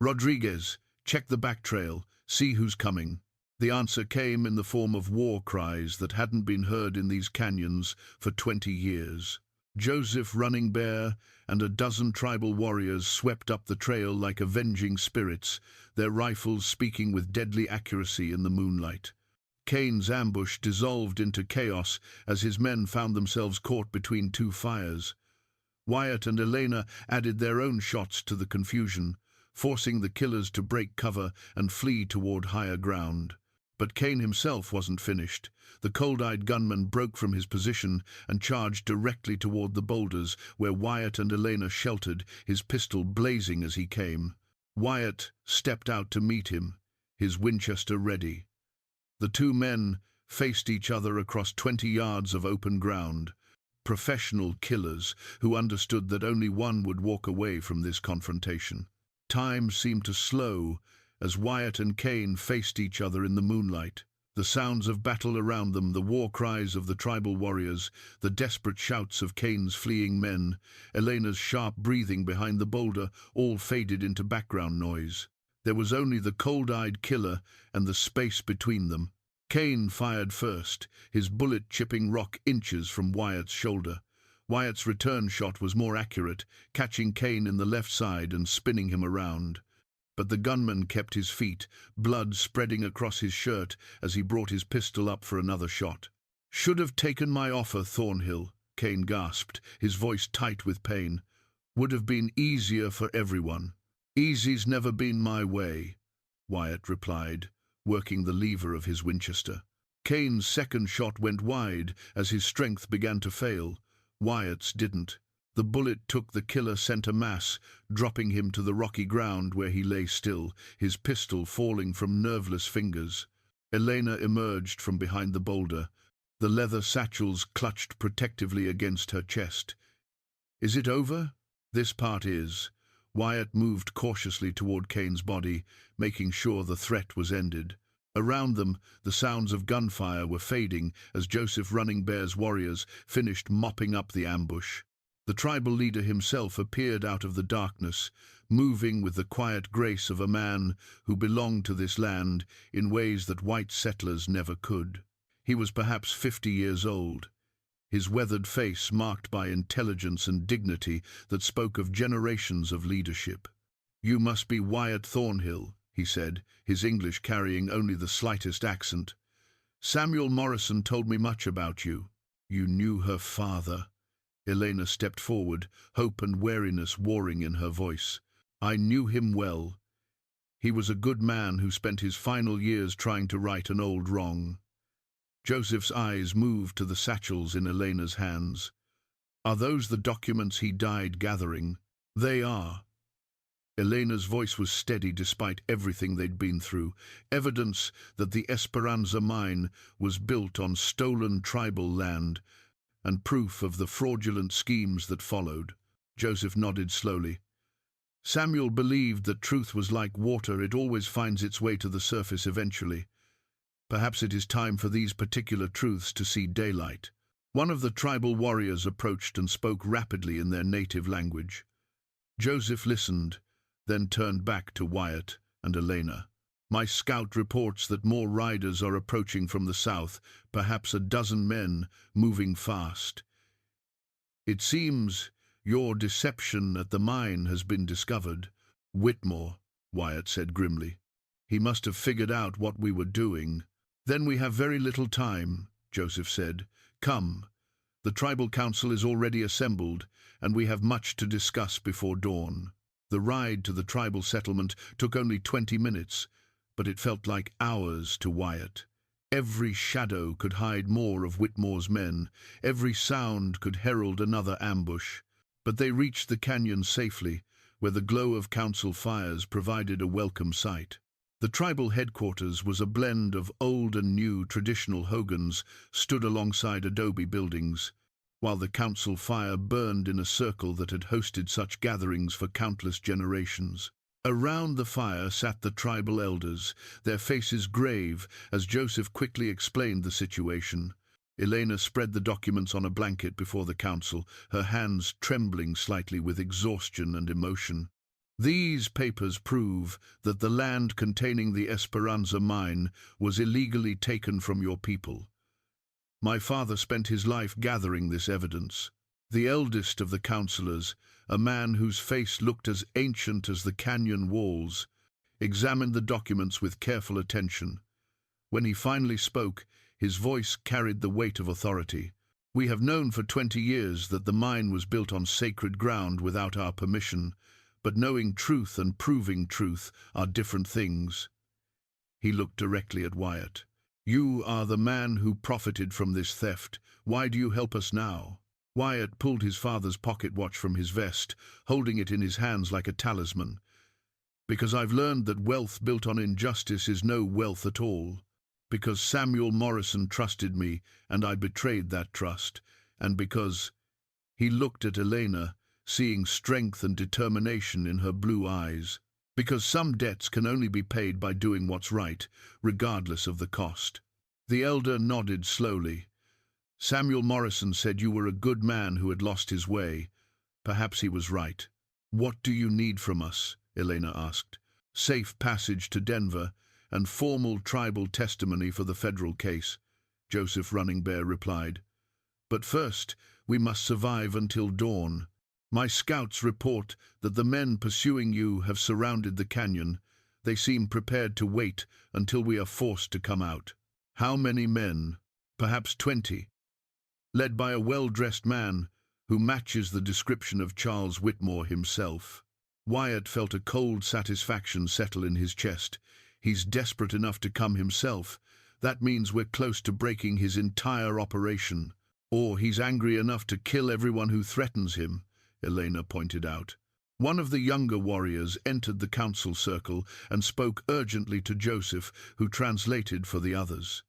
A: Rodriguez, check the back trail, see who's coming. The answer came in the form of war cries that hadn't been heard in these canyons for 20 years. Joseph Running Bear and a dozen tribal warriors swept up the trail like avenging spirits, their rifles speaking with deadly accuracy in the moonlight. Kane's ambush dissolved into chaos as his men found themselves caught between two fires. Wyatt and Elena added their own shots to the confusion, forcing the killers to break cover and flee toward higher ground. But Kane himself wasn't finished. The cold-eyed gunman broke from his position and charged directly toward the boulders where Wyatt and Elena sheltered, his pistol blazing as he came. Wyatt stepped out to meet him, his Winchester ready. The two men faced each other across 20 yards of open ground, professional killers who understood that only one would walk away from this confrontation. Time seemed to slow as Wyatt and Kane faced each other in the moonlight. The sounds of battle around them, the war cries of the tribal warriors, the desperate shouts of Kane's fleeing men, Elena's sharp breathing behind the boulder, all faded into background noise. There was only the cold-eyed killer and the space between them. Kane fired first, his bullet chipping rock inches from Wyatt's shoulder. Wyatt's return shot was more accurate, catching Kane in the left side and spinning him around. But the gunman kept his feet, blood spreading across his shirt as he brought his pistol up for another shot. "Should have taken my offer, Thornhill," Kane gasped, his voice tight with pain. "Would have been easier for everyone." "Easy's never been my way," Wyatt replied, working the lever of his Winchester. Kane's second shot went wide as his strength began to fail. Wyatt's didn't. The bullet took the killer center mass, dropping him to the rocky ground where he lay still, his pistol falling from nerveless fingers. Elena emerged from behind the boulder, the leather satchels clutched protectively against her chest. "Is it over?" "This part is." Wyatt moved cautiously toward Kane's body, making sure the threat was ended. Around them, the sounds of gunfire were fading as Joseph Running Bear's warriors finished mopping up the ambush. The tribal leader himself appeared out of the darkness, moving with the quiet grace of a man who belonged to this land in ways that white settlers never could. He was perhaps 50 years old, his weathered face marked by intelligence and dignity that spoke of generations of leadership. "You must be Wyatt Thornhill," he said, his English carrying only the slightest accent. "Samuel Morrison told me much about you. You knew her father." Elena stepped forward, hope and wariness warring in her voice. "I knew him well. He was a good man who spent his final years trying to right an old wrong." Joseph's eyes moved to the satchels in Elena's hands. "Are those the documents he died gathering?" "They are." Elena's voice was steady despite everything they'd been through, evidence that the Esperanza mine was built on stolen tribal land, and proof of the fraudulent schemes that followed. Joseph nodded slowly. "Samuel believed that truth was like water, it always finds its way to the surface eventually. Perhaps it is time for these particular truths to see daylight." One of the tribal warriors approached and spoke rapidly in their native language. Joseph listened, then turned back to Wyatt and Elena. "My scout reports that more riders are approaching from the south, perhaps a dozen men, moving fast. It seems your deception at the mine has been discovered." "Whitmore," Wyatt said grimly. "He must have figured out what we were doing." "Then we have very little time," Joseph said. "Come. The tribal council is already assembled, and we have much to discuss before dawn." The ride to the tribal settlement took only 20 minutes, but it felt like hours to Wyatt. Every shadow could hide more of Whitmore's men. Every sound could herald another ambush. But they reached the canyon safely, where the glow of council fires provided a welcome sight. The tribal headquarters was a blend of old and new traditional hogans stood alongside adobe buildings, while the council fire burned in a circle that had hosted such gatherings for countless generations. Around the fire sat the tribal elders, their faces grave as Joseph quickly explained the situation. Elena spread the documents on a blanket before the council, her hands trembling slightly with exhaustion and emotion. These papers prove that the land containing the Esperanza mine was illegally taken from your people. My father spent his life gathering this evidence. The eldest of the councillors, a man whose face looked as ancient as the canyon walls, examined the documents with careful attention. When he finally spoke, his voice carried the weight of authority. We have known for 20 years that the mine was built on sacred ground without our permission, but knowing truth and proving truth are different things. He looked directly at Wyatt. You are the man who profited from this theft. Why do you help us now? Wyatt pulled his father's pocket watch from his vest, holding it in his hands like a talisman. Because I've learned that wealth built on injustice is no wealth at all. Because Samuel Morrison trusted me, and I betrayed that trust. And because he looked at Elena, seeing strength and determination in her blue eyes. Because some debts can only be paid by doing what's right, regardless of the cost. The elder nodded slowly. Samuel Morrison said you were a good man who had lost his way. Perhaps he was right. What do you need from us? Elena asked. Safe passage to Denver and formal tribal testimony for the federal case, Joseph Running Bear replied. But first, we must survive until dawn. My scouts report that the men pursuing you have surrounded the canyon. They seem prepared to wait until we are forced to come out. How many men? Perhaps 20. Led by a well-dressed man who matches the description of Charles Whitmore himself. Wyatt felt a cold satisfaction settle in his chest. He's desperate enough to come himself. That means we're close to breaking his entire operation. Or he's angry enough to kill everyone who threatens him, Elena pointed out. One of the younger warriors entered the council circle and spoke urgently to Joseph, who translated for the others.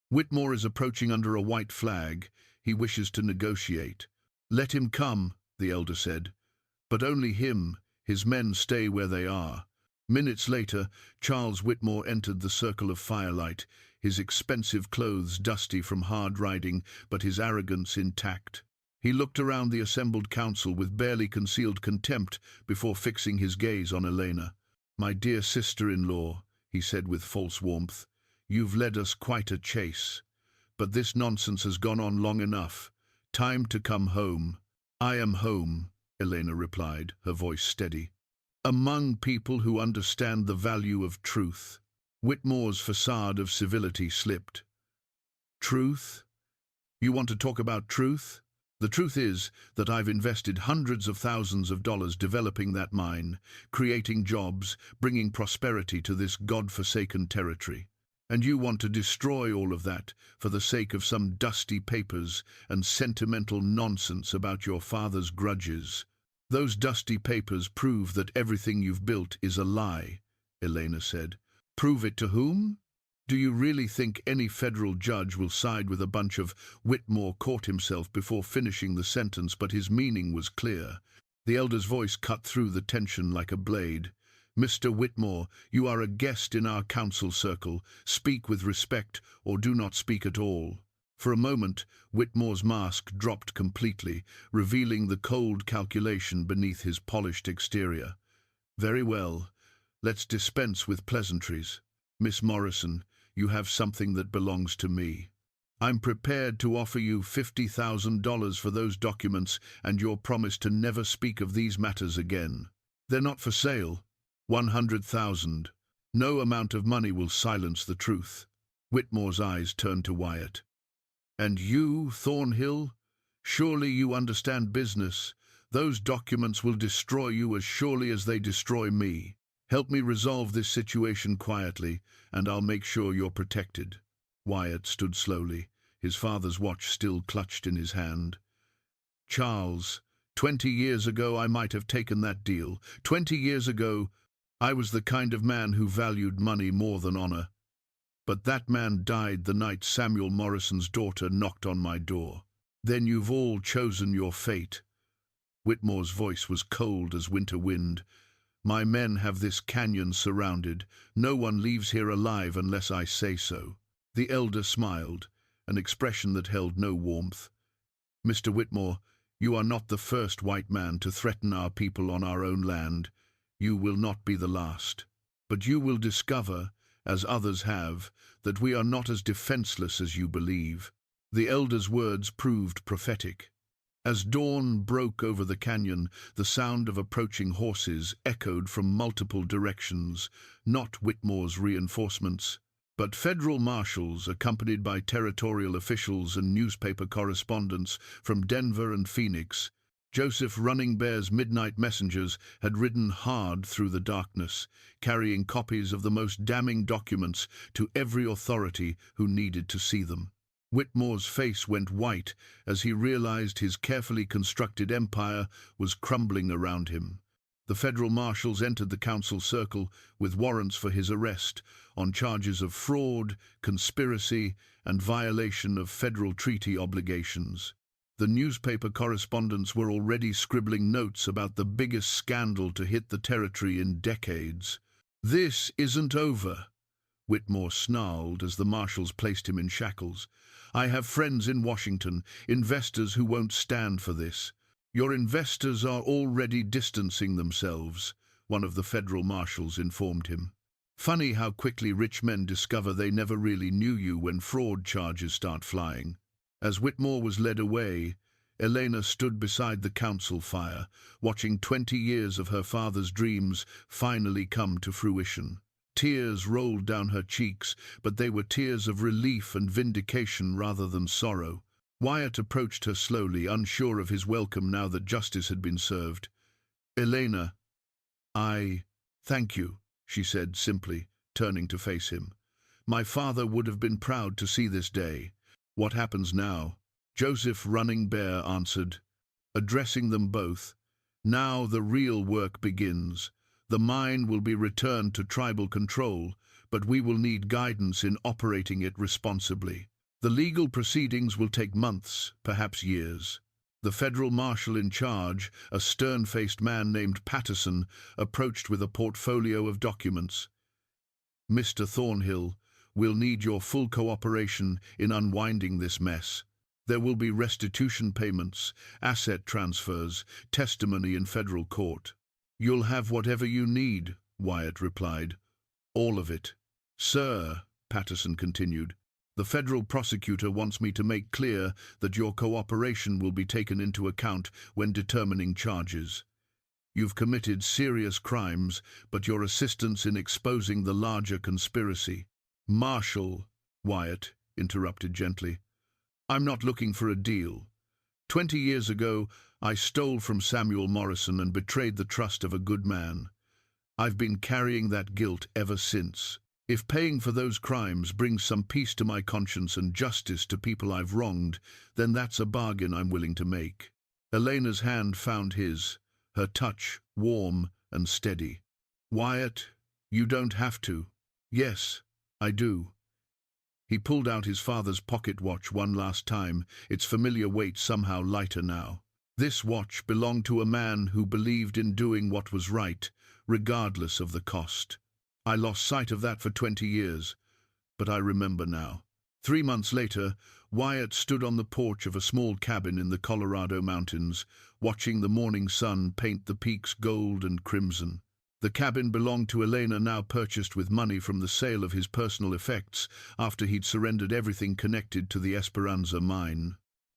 A: Whitmore is approaching under a white flag. He wishes to negotiate. Let him come, the elder said. But only him. His men stay where they are. Minutes later, Charles Whitmore entered the circle of firelight, his expensive clothes dusty from hard riding, but his arrogance intact. He looked around the assembled council with barely concealed contempt before fixing his gaze on Elena. My dear sister-in-law, he said with false warmth, you've led us quite a chase. But this nonsense has gone on long enough. Time to come home. I am home, Elena replied, her voice steady. Among people who understand the value of truth. Whitmore's facade of civility slipped. Truth? You want to talk about truth? The truth is that I've invested hundreds of thousands of dollars developing that mine, creating jobs, bringing prosperity to this God-forsaken territory. And you want to destroy all of that for the sake of some dusty papers and sentimental nonsense about your father's grudges. Those dusty papers prove that everything you've built is a lie, Elena said. Prove it to whom? Do you really think any federal judge will side with a bunch of... Whitmore caught himself before finishing the sentence, but his meaning was clear. The elder's voice cut through the tension like a blade. Mr. Whitmore, you are a guest in our council circle. Speak with respect or do not speak at all. For a moment, Whitmore's mask dropped completely, revealing the cold calculation beneath his polished exterior. Very well. Let's dispense with pleasantries. Miss Morrison, you have something that belongs to me. I'm prepared to offer you $50,000 for those documents and your promise to never speak of these matters again. They're not for sale. 100,000. No amount of money will silence the truth. Whitmore's eyes turned to Wyatt. And you, Thornhill? Surely you understand business. Those documents will destroy you as surely as they destroy me. Help me resolve this situation quietly, and I'll make sure you're protected. Wyatt stood slowly, his father's watch still clutched in his hand. Charles, 20 years ago, I might have taken that deal. 20 years ago, I was the kind of man who valued money more than honor. But that man died the night Samuel Morrison's daughter knocked on my door. Then you've all chosen your fate." Whitmore's voice was cold as winter wind. "My men have this canyon surrounded. No one leaves here alive unless I say so." The elder smiled, an expression that held no warmth. "Mr. Whitmore, you are not the first white man to threaten our people on our own land. You will not be the last. But you will discover, as others have, that we are not as defenseless as you believe." The elder's words proved prophetic. As dawn broke over the canyon, the sound of approaching horses echoed from multiple directions, not Whitmore's reinforcements, but federal marshals accompanied by territorial officials and newspaper correspondents from Denver and Phoenix. Joseph Running Bear's midnight messengers had ridden hard through the darkness, carrying copies of the most damning documents to every authority who needed to see them. Whitmore's face went white as he realized his carefully constructed empire was crumbling around him. The federal marshals entered the council circle with warrants for his arrest on charges of fraud, conspiracy, and violation of federal treaty obligations. The newspaper correspondents were already scribbling notes about the biggest scandal to hit the territory in decades. "This isn't over," Whitmore snarled as the marshals placed him in shackles. "I have friends in Washington, investors who won't stand for this." "Your investors are already distancing themselves," one of the federal marshals informed him. "Funny how quickly rich men discover they never really knew you when fraud charges start flying." As Whitmore was led away, Elena stood beside the council fire, watching 20 years of her father's dreams finally come to fruition. Tears rolled down her cheeks, but they were tears of relief and vindication rather than sorrow. Wyatt approached her slowly, unsure of his welcome now that justice had been served. "Elena, thank you," she said simply, turning to face him. "My father would have been proud to see this day." "What happens now?" Joseph Running Bear answered, addressing them both. "Now the real work begins. The mine will be returned to tribal control, but we will need guidance in operating it responsibly. The legal proceedings will take months, perhaps years." The federal marshal in charge, a stern-faced man named Patterson, approached with a portfolio of documents. "Mr. Thornhill, we'll need your full cooperation in unwinding this mess. There will be restitution payments, asset transfers, testimony in federal court." "You'll have whatever you need," Wyatt replied. "All of it." "Sir," Patterson continued, "the federal prosecutor wants me to make clear that your cooperation will be taken into account when determining charges. You've committed serious crimes, but your assistance in exposing the larger conspiracy—" "Marshal," Wyatt interrupted gently, "I'm not looking for a deal. 20 years ago, I stole from Samuel Morrison and betrayed the trust of a good man. I've been carrying that guilt ever since. If paying for those crimes brings some peace to my conscience and justice to people I've wronged, then that's a bargain I'm willing to make." Elena's hand found his, her touch warm and steady. "Wyatt, you don't have to." "Yes, I do." He pulled out his father's pocket watch one last time, its familiar weight somehow lighter now. This watch belonged to a man who believed in doing what was right, regardless of the cost. I lost sight of that for 20 years, but I remember now. 3 months later, Wyatt stood on the porch of a small cabin in the Colorado mountains, watching the morning sun paint the peaks gold and crimson. The cabin belonged to Elena, now purchased with money from the sale of his personal effects after he'd surrendered everything connected to the Esperanza mine.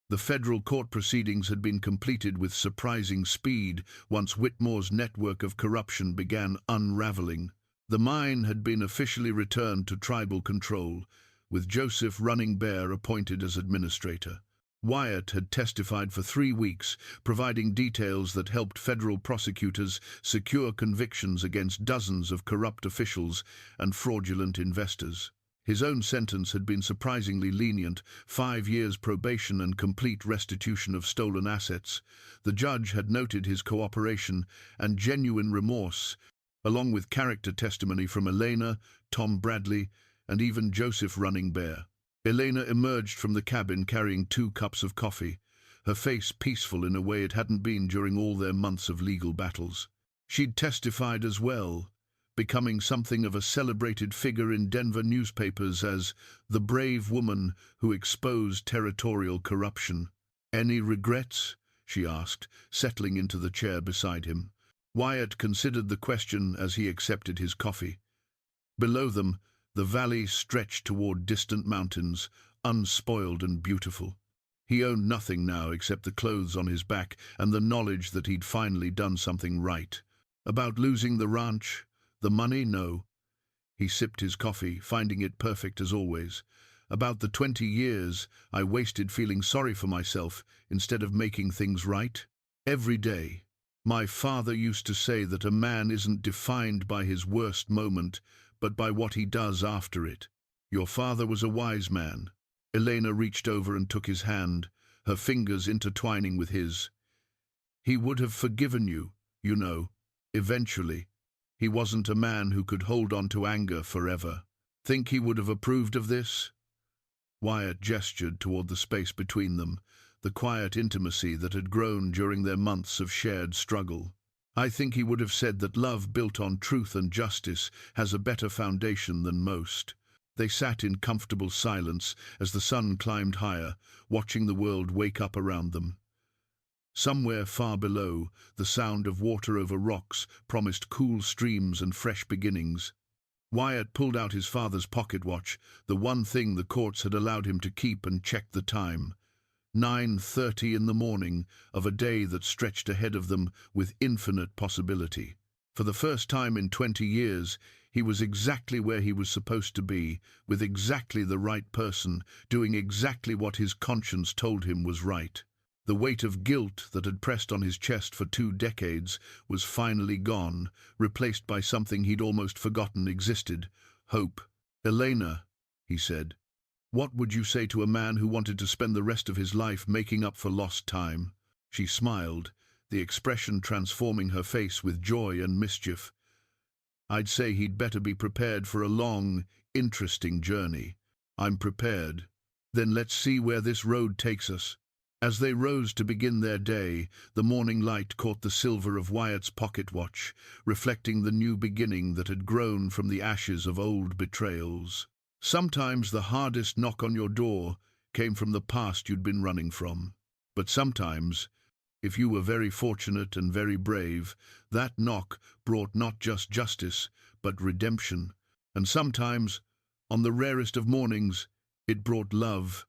A: The federal court proceedings had been completed with surprising speed once Whitmore's network of corruption began unraveling. The mine had been officially returned to tribal control, with Joseph Running Bear appointed as administrator. Wyatt had testified for 3 weeks, providing details that helped federal prosecutors secure convictions against dozens of corrupt officials and fraudulent investors. His own sentence had been surprisingly lenient, 5 years probation and complete restitution of stolen assets. The judge had noted his cooperation and genuine remorse, along with character testimony from Elena, Tom Bradley, and even Joseph Running Bear. Elena emerged from the cabin carrying 2 cups of coffee, her face peaceful in a way it hadn't been during all their months of legal battles. She'd testified as well, becoming something of a celebrated figure in Denver newspapers as the brave woman who exposed territorial corruption. "Any regrets?" she asked, settling into the chair beside him. Wyatt considered the question as he accepted his coffee. Below them, the valley stretched toward distant mountains, unspoiled and beautiful. He owned nothing now except the clothes on his back and the knowledge that he'd finally done something right. About losing the ranch, the money, no. He sipped his coffee, finding it perfect as always. About the 20 years I wasted feeling sorry for myself instead of making things right. Every day. My father used to say that a man isn't defined by his worst moment, but by what he does after it. Your father was a wise man. Elena reached over and took his hand, her fingers intertwining with his. He would have forgiven you, you know, eventually. He wasn't a man who could hold on to anger forever. Think he would have approved of this? Wyatt gestured toward the space between them, the quiet intimacy that had grown during their months of shared struggle. I think he would have said that love built on truth and justice has a better foundation than most. They sat in comfortable silence as the sun climbed higher, watching the world wake up around them. Somewhere far below, the sound of water over rocks promised cool streams and fresh beginnings. Wyatt pulled out his father's pocket watch, the one thing the courts had allowed him to keep, and checked the time. 9:30 in the morning of a day that stretched ahead of them with infinite possibility. For the first time in 20 years, he was exactly where he was supposed to be, with exactly the right person, doing exactly what his conscience told him was right. The weight of guilt that had pressed on his chest for 2 decades was finally gone, replaced by something he'd almost forgotten existed: hope. "Elena," he said, "what would you say to a man who wanted to spend the rest of his life making up for lost time?" She smiled, the expression transforming her face with joy and mischief. "I'd say he'd better be prepared for a long, interesting journey." "I'm prepared." "Then let's see where this road takes us." As they rose to begin their day, the morning light caught the silver of Wyatt's pocket watch, reflecting the new beginning that had grown from the ashes of old betrayals. Sometimes the hardest knock on your door came from the past you'd been running from. But sometimes, if you were very fortunate and very brave, that knock brought not just justice, but redemption. And sometimes, on the rarest of mornings, it brought love.